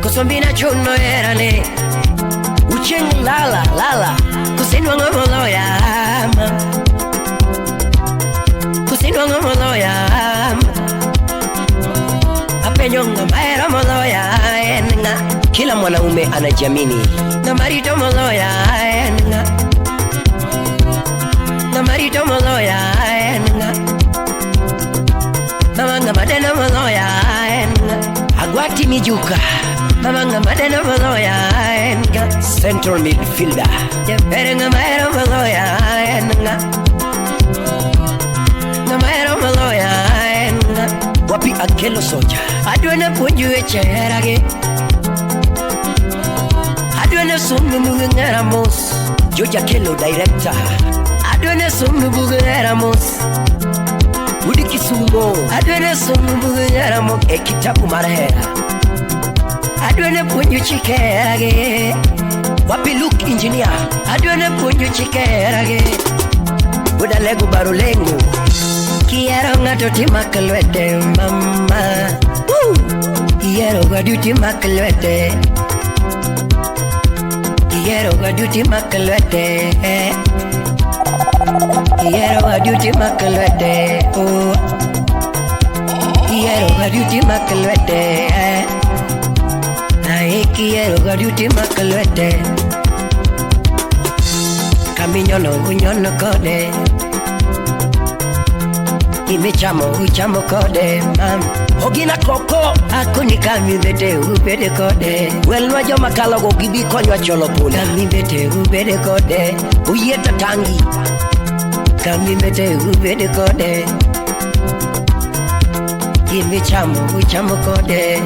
Kosombina chuno era ne. Ucheng lala. Kusinwa ngomolo ya. Kusinwa ngomolo ya. Apenyonga maera molo ya. Kila mwanaume anajiamini. Na marito molo ya. Na marito molo ya. Mama madena maloya Agwati mijuka Mama madena maloya Central midfielder Jeperenga maero maloya Maero maloya Wapi Akelo soja Adwena punju echerage Adwena sunu mungera mos Joja Kelo director Adwena sunu mungera mos Udi Kisumo Adwene sunu bugera mo ekitabu marahera Adwene punyu chikerage Wapi Luke engineer Adwene punyu chikerage Buda lego barulengo Kiero ngato timakalwete mama Kiero gadu timakalwete Kiero gadu timakalwete Kiero gadu timakalwete quiero garuti makalwete. Ay, quiero garuti makalwete. Camino no unyono kode. Imichamo uchamo kode mam. Ogina koko akuni kami bete ubede kode. Well no jo makalo go gibi konyo cholo pula. Kami bete ubede kode. Uyeta tangi. Kami bete ubede kode. Imichamo uchamo kode.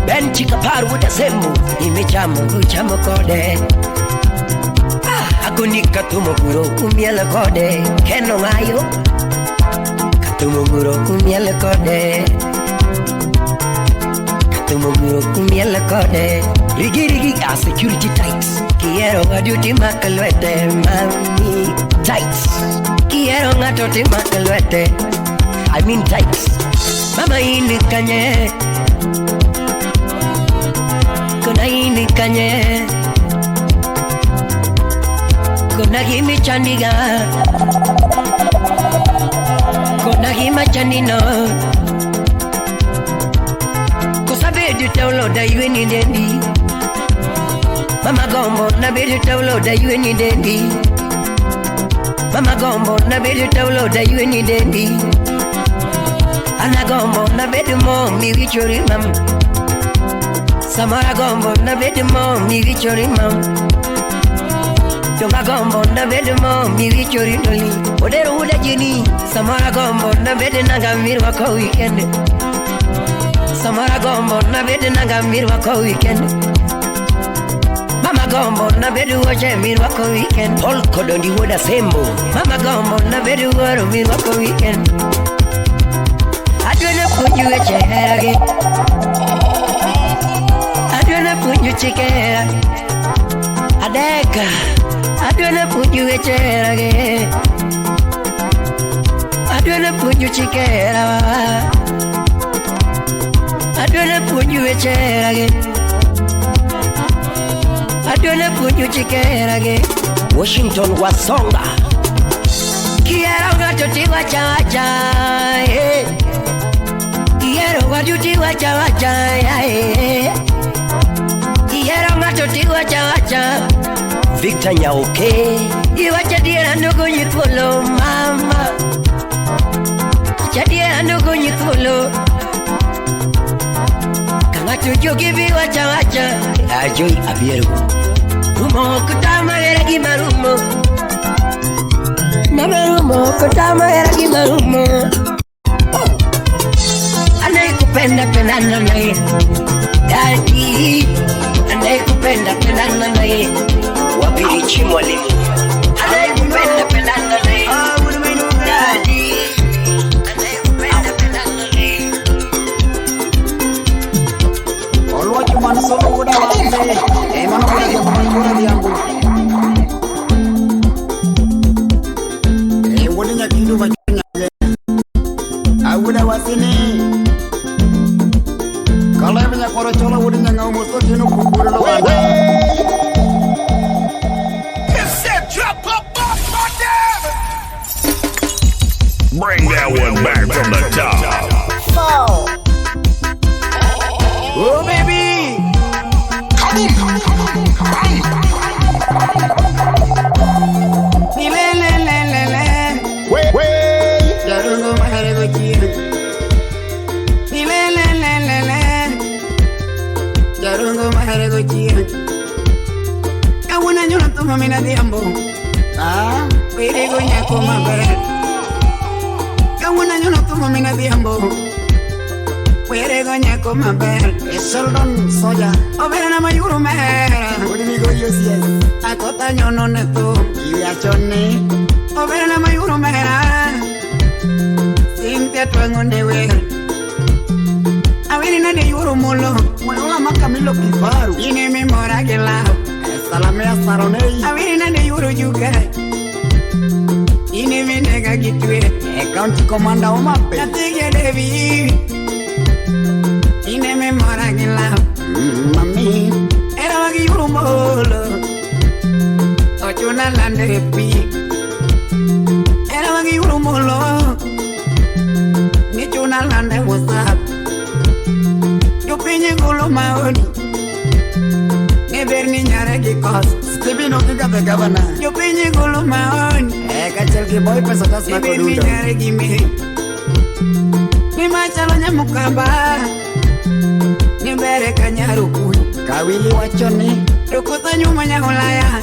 Ben chika paru uta sembu. Imichamo uchamo kode. Akuni katumo guro umiele kode. Keno ngayo. Tumuguro kumiele kode. Tumuguro kumiele kode. Rigi rigi a security tights. Quiero gaduti makalwete mami tights. Quiero ngatuti makalwete. I mean tights. Mama ini kanye. Kuna ini kanye. Kuna gimi chandiga. Kona hima chanino Kosa bedu taulo da yue ni dendi Mama gombo na bedu taulo da yue ni dendi Mama gombo na bedu taulo da yue ni dendi Ana gombo na bedu mo mi wichori mam Samara gombo na bedu mo mi wichori mam Tunga gombo na bedu mo mi wichori noli Odero uda jini Samara gombo na bedu nanga mirwa kwa weekend Samara gombo na bedu nanga mirwa kwa weekend Mama gombo na bedu oje mirwa kwa weekend Paul kodondi woda sembo Mama gombo na bedu waro mirwa kwa weekend Adwana punyu echerage Adwana punyu chikera Adeka Adwana punyu echerage Adwana punyu chikera Adwana punyu echerage Adwana punyu chikera Washington wasonga Quiero gatuti wacha Quiero gatuti wacha Quiero gatuti wacha Victor Nyauke Iwacha dira ndugu nyikulo mama Chadira ndugu nyikulo Kanga tujuki biwacha Ajoi abieru Rumo kutama era gimarumo Namarumo kutama era gimarumo Anayekupenda pendana naye Daddy Anayekupenda pendana naye Wapirichi mwalimu Anayekupenda pendana naye Daddy Anayekupenda pendana naye Olwachi manusolo kuda wambe Emano kuda jakumangura diyangu Wadinya kidu vachunya Awuda wasini Kalau yang banyak orang cola wadinya ngau musuh Dino kubur lo wanda Bring that one back from the top. Oh baby, Jarungo mahare gochira. Jarungo mahare gochira. Awuna nyona tuma mina diambo. Pere gonya koma ber. Awuna nyona tuma mina diambo. Pere gonya koma ber. Sheldon soja Obera na mayuro mera. Udinigo yes Akota nyono neto. Iya chone Obera na mayuro mera. Sintia twangonde we. Awini na de yuro molo. Mwana makamilo kifaru Ine memora gela. Salamea saronei Awini na de yuro juga. Ine menega gitwe. County commander omape Natige devi. Ine memora gela. Mami Era wagi yuro molo. Ochuna lande pi. Era wagi yuro molo. Nichuna lande wasap. Jopinyi gulu maoni Neberni nyare ki kos Stephen Okiga the governor Jopinyi gulu maoni Kachel ki boy pesa tas na kodudo Neberni nyare ki me Nima chalo nyamukamba Nibere kanyaru kui Kawili wachoni Rukuta nyuma nyahulaya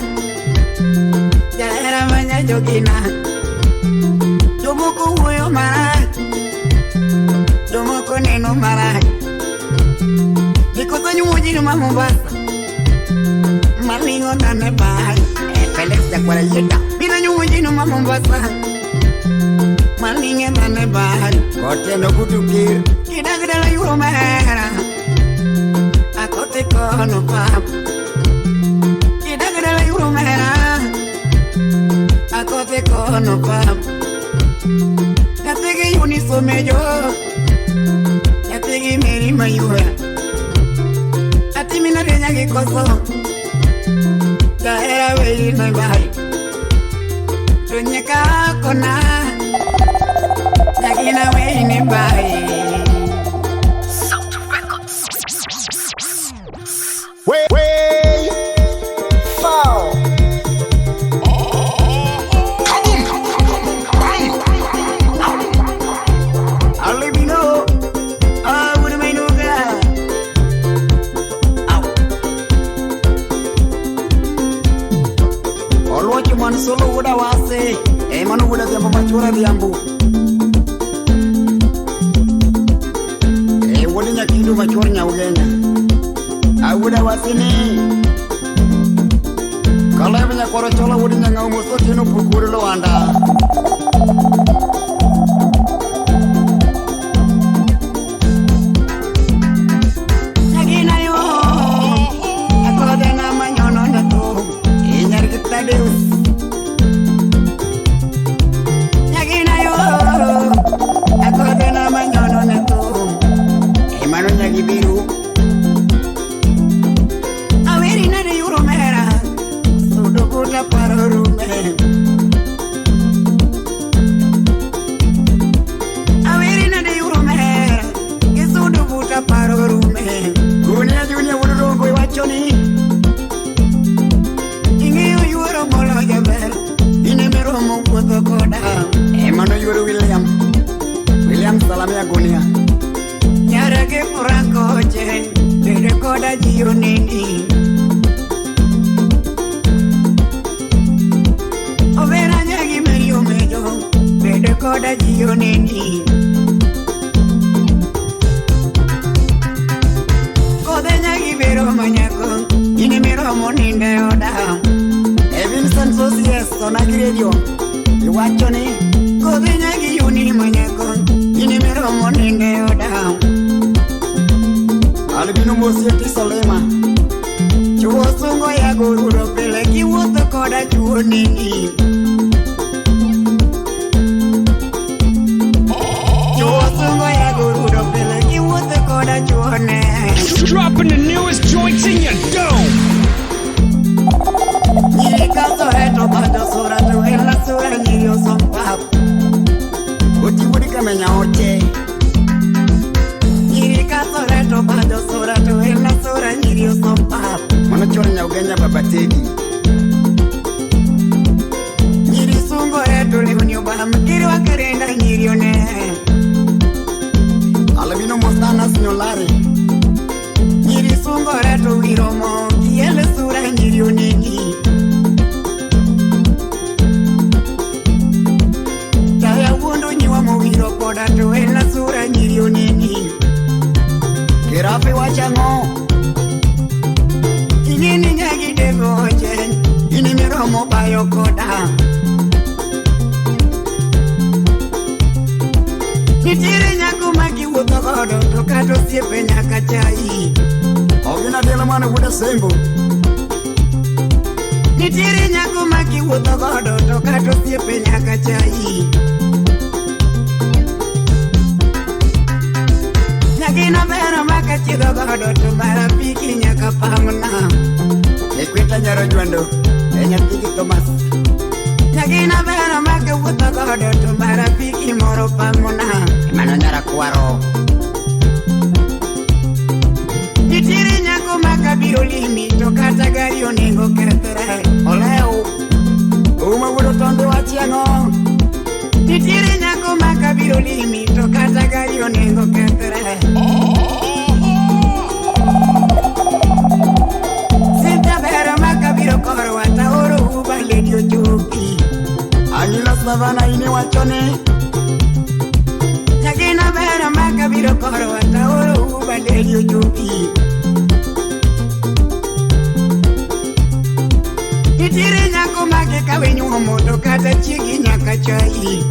Jahera manya jogina Jumuku huyo marak Jumuku neno marak Nikuta nyuma jini mamubasa Malingo nane bahai Felix jakwara yeda Bina nyuma jini mamubasa Malingo nane bahai Kote no kutukir Kidagdala yuro mera Akote kono pap Kidagdala yuro mera Akote kono pap Natege unisomejo Natege meri mayura Ati mina renya kikoso Daera wei na bai Tunyeka kona Nakina wei ni bai Way, foul. I'll let you know. I would have no guy. All what you want solo would have say. A man would have the mature of the ambu. A wooden a kid of a chorna again. I would have seen it. Kalavina Korochola would in almost no Pukuro and William Salamia Gunia Nyarake Franco Chen Rekoda Gionini Overa Nyagi Merio Mejo Rekoda Gionini Kode Nyagi Vero Manyako Inimero Moninde Oda Evinson Sosies Sonagredio Iwachoni Kode Nyagi Yuni Manyako Inimero Moninde Oda Albino Mosieti Solema Chuo Sungo ya Gururo Pele Kiwoto Koda Chuo Nini Chuo Sungo ya Gururo Pele Kiwoto Koda Chuo Ne Dropping the newest joints in your dome. Nirikaso heto bado sura tu ela sura nyirio sompap Uti wudi kamenya oche Nirikaso heto bado sura tu ela sura nyirio sompap Mwana chora nya ugenya babategi Nyiri sungo heto leunio baha mkiri wakarenda nyirio ne Alabino mostana sinyolari Nyiri sungo heto wiromo Kiele sura nyirio nini Mowiro koda to en la sura nyirio nini Kirapi wachango Ingini nyagi devo chen Ini miromo bayo koda Nitiri nyaku maki wuto kodo Tokato siepe nyaka chai Ogina dela mane wuda sembo Nitiri nyaku maki wuto kodo Tokato siepe nyaka chai Nagina vera maka chido godo Tumara piki nyaka pamna Ekwita nyaro juando Enya piki Thomas Nagina vera maka wuto godo Tumara piki moro pamna Emano nyara kuaro kabiro limi to kata gari onego kethre. Oleo uma wudo tondo wachiango. Nitiere nyako ma kabiro limi to kata gari onego kethre. Sita bero ma kabiro koro wata oro uba ledio chopi. Anila savana ine wachone. Chagina bero ma kabiro koro wata oro uba ledio chopi. Nitiere nyako ma ke kawe nyuomo to kata chiegi nyaka chai.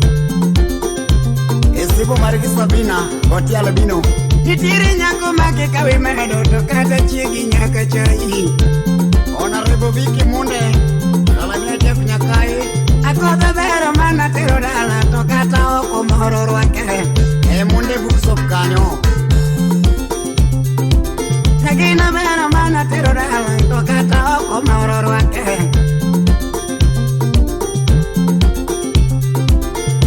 Esibo margi Sabina goti albino. Nitiere nyako ma ke kawe medo to kata chiegi nyaka chai. Honorable Vicky Munde dala mine Jeff Nyakai. Akoda bero mana tero dala to kata oko moro rwake. Munde buso kanyo. Chagina bero mana tero dala to kata oko moro rwake.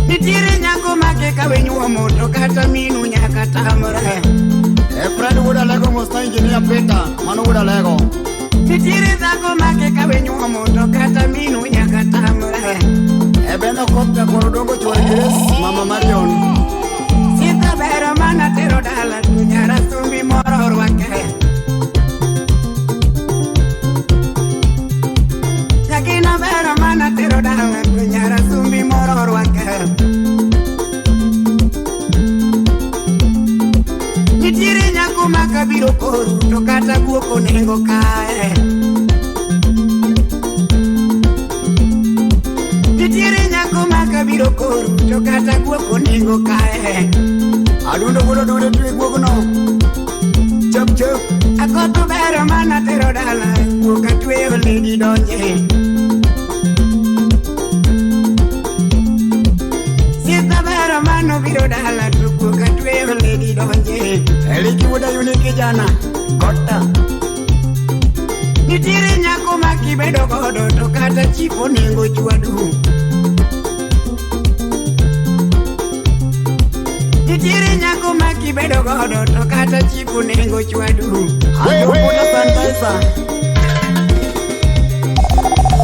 Nitiere nyako ma ke kawe nyuomo to kata minu nyaka tamre. Fred wuda lego mosta engineer Peter mano wuda lego. Nitiere dhako ma ke kawe nyuomo to kata minu nyaka tamre. Beno kopta koro dongo chwar Grace mama Marion. Sita bero mana tero dala to nyara sumbi moro rwake. Chagina bero mana tero dala to nyara sumbi moro rwake. Nitiere nyako ma kabiro koru to kata guoko nengo kae. Nitiere nyako ma kabiro koru to kata guoko nengo kae. Adundo gudo dude tue guoko no. Chop chop. Akoto bero mana tero dala guoka tue oledi donje. Sita bero mano biro dala to guoka tue oledi donje. Eliki wuda yuniki jana Kota. Nitiere nyako ma kibedo godo to kata chipo nengo chwadu. Nitiere nyako ma kibedo godo to kata chipo nengo chwadu. Hayo kuna sanitizer.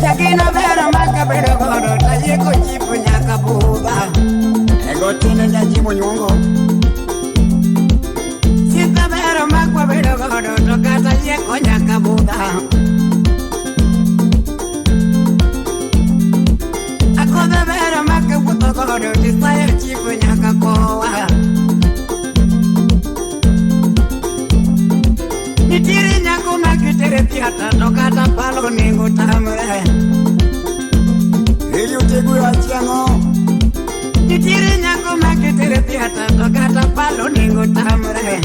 Chagina bero ma kabedo godo to yeko chipo nyaka buba. Ego tine nyajimo nyongo. Sita bero ma kwa bedo godo to kata yeko nyaka buba. Akoda bero ma ke wuto godo tisaya chipo nyaka kowa. Nitiere nyako ma kitere tiata to kata palo nengo tamre. Ili utegu ya chiango. Nitiere nyako ma kitere tiata to kata palo nengo tamre.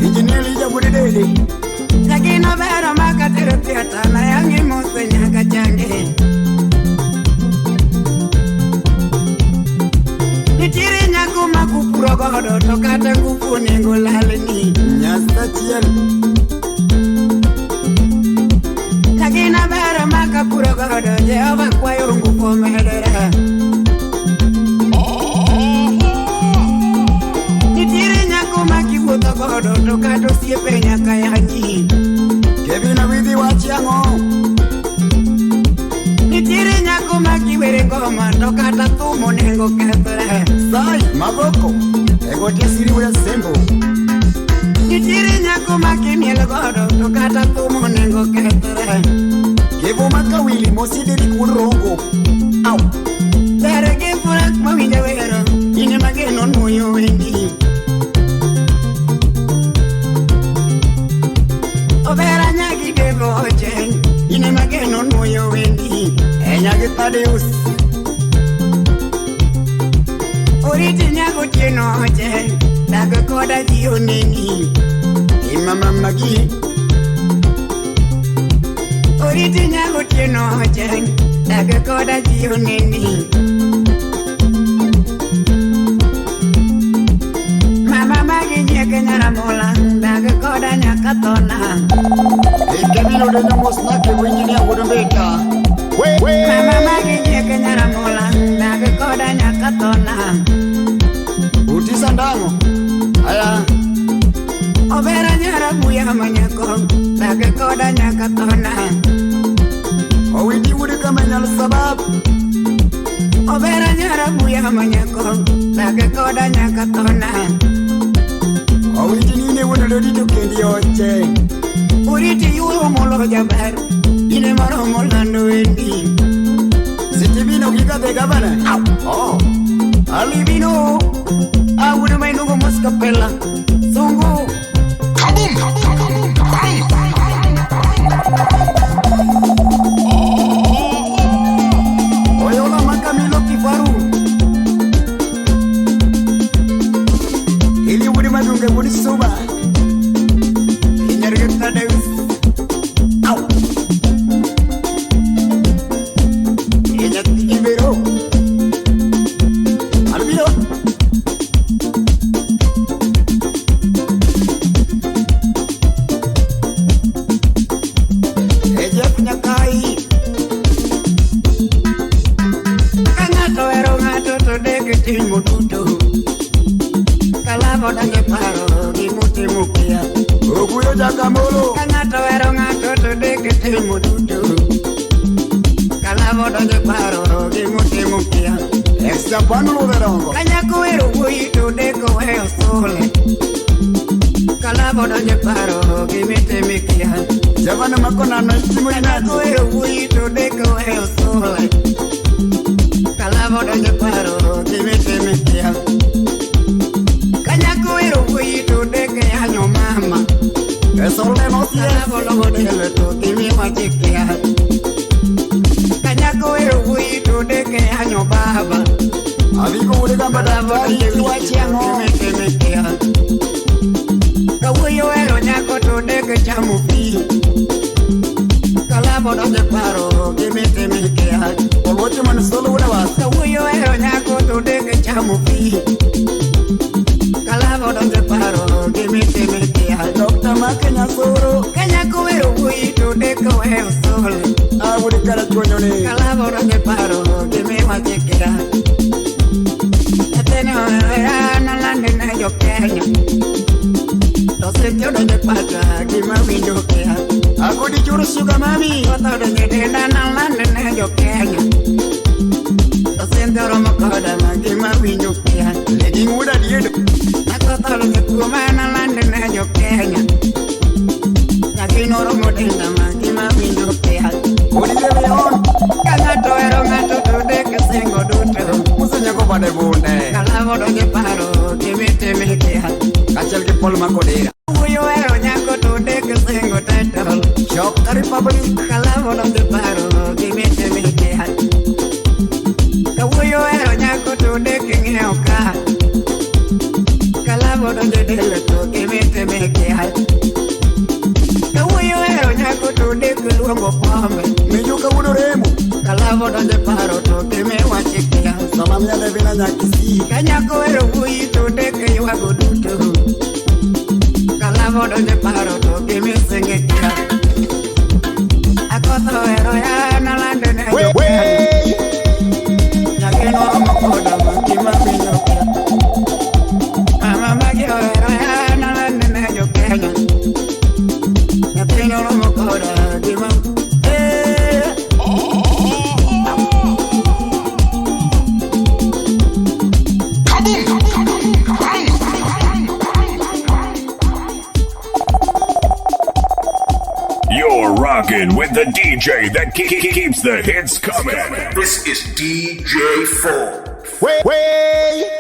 Engineer Lija Budideli. Chagina bero ma kitere tiata na yangi mose nyaka change. Nitiere nyako ma kupuro godo to kata kupu nengo lalni. Nyasta chiel. Chagina bero ma kapuro godo Jehova kwayo ngupo medere. Nitiere nyako ma kiwuotho godo to kata osiepe nyaka yanyi. Kevin Awidhi wachiango. Nitiere nyako ma kiwere goma to kata thumo nengo kethre. Sai maboko ego tiasiri wuda sembo. Nitiere nyako ma kimiel godo to kata thumo nengo kethre. Kevo makawili mosidiri kun rongo. Au tere gefurak mawinja wero ine mageno nuyo wengi. Overa nyagi devo ochen ine mageno nuyo wengi. Nyagi Tadeus Oriti nyago tieno ochen dago koda jiyo neni. Imama magi Oriti nyago tieno ochen dago koda jiyo neni. Mama magi nyeke nyara mola dago koda nyaka tona. Ikemino de nyomos nake winjini ya wudumbeka. Mama magi nyeke nyara mola dago koda nyaka tona. Utisa ndango aya Overa nyara buya manyako Lage koda nyaka tona Owiti wudi kama nyal sababu Obera nyara buya manyako Lage koda nyaka tona Owiti nine wuna lodi to kendi oche Uriti yuro molo jaber Ine maro molando wendi Sitivino kika de gavana Oh Alivino Awudu mainugo moskapela Sungu Kaboom Oyola makamilo kifaru Ili wudi madunge wudi suba Inyargeta Davis Au Inyati Ibero Alvino Ejef Nyakai Kangato ero ngato to deke timo tuto Kalabo dange paro gimuti mukia Oguyo jakamolo Kangato ero ngato to deke timo tuto Kalabo dange paro gimuti mukia Esta panulo verongo Kanyako ero gui to deko eo sole Kalabo dange paro gimuti mukia Javana makona no istimo Kanyako ero gui to deko eo sole Kalabo dange paro gimuti mukia Kanyako ero gui to deke anyo mama Esole no siya Kalabo logo dele to kimi majikia Kanyako ero gui to deke anyo baba Avigo ule gamba dava Iwa chiango Mekia Kawuyo ero nyako to deke chamu pi Kalabo doge paro Kimite mekia Oloche manisolo ule wasa Kawuyo ero nyako to deke chamu pi Kalabo doge paro Kimite mekia Dr. Makenya Soro Kanyako ero gui to deke weo sole Awudi kala chonyone Kalabo doge paro Kimi majikia Nalande na yo Kenya Tose kyodo de pata Kima window kea Akudi churu suga mami Koto de gedenda nalande na yo Kenya Tose ndoro makoda ma Kima window kea Legi nguda diedo Nakoto de kuma nalande na yo Kenya Nakinoro modenda ma Kima window kea Kudi de leon Kangato ero ngato to de kesengo duto Musanya ko bade bunde Kalabo doge paro Kimite mekia Kachel ke pol makodera Uyo ero nyako to de kesengo title Shok Republic Kalabo doge paro Kimite mekia Uyo ero nyako to de kengeo ka Kalabo doge dele to Kimite mekia Uyo ero nyako to de luongo pombe Mijuka udoremu Kalabo doge paro to Kimi wachikia Salam ya devina nyakisi Kanyako ero gui to deke yuago duto Kalabo doge paro to Kimi sengekia Akoto ero ya nalande ne Nyakino amakoda makima minyokia Mama magio ero ya nalande ne yo Kenya Nyakino amakoda kima You're rocking with the DJ that keeps the hits coming. This is DJ 4. Way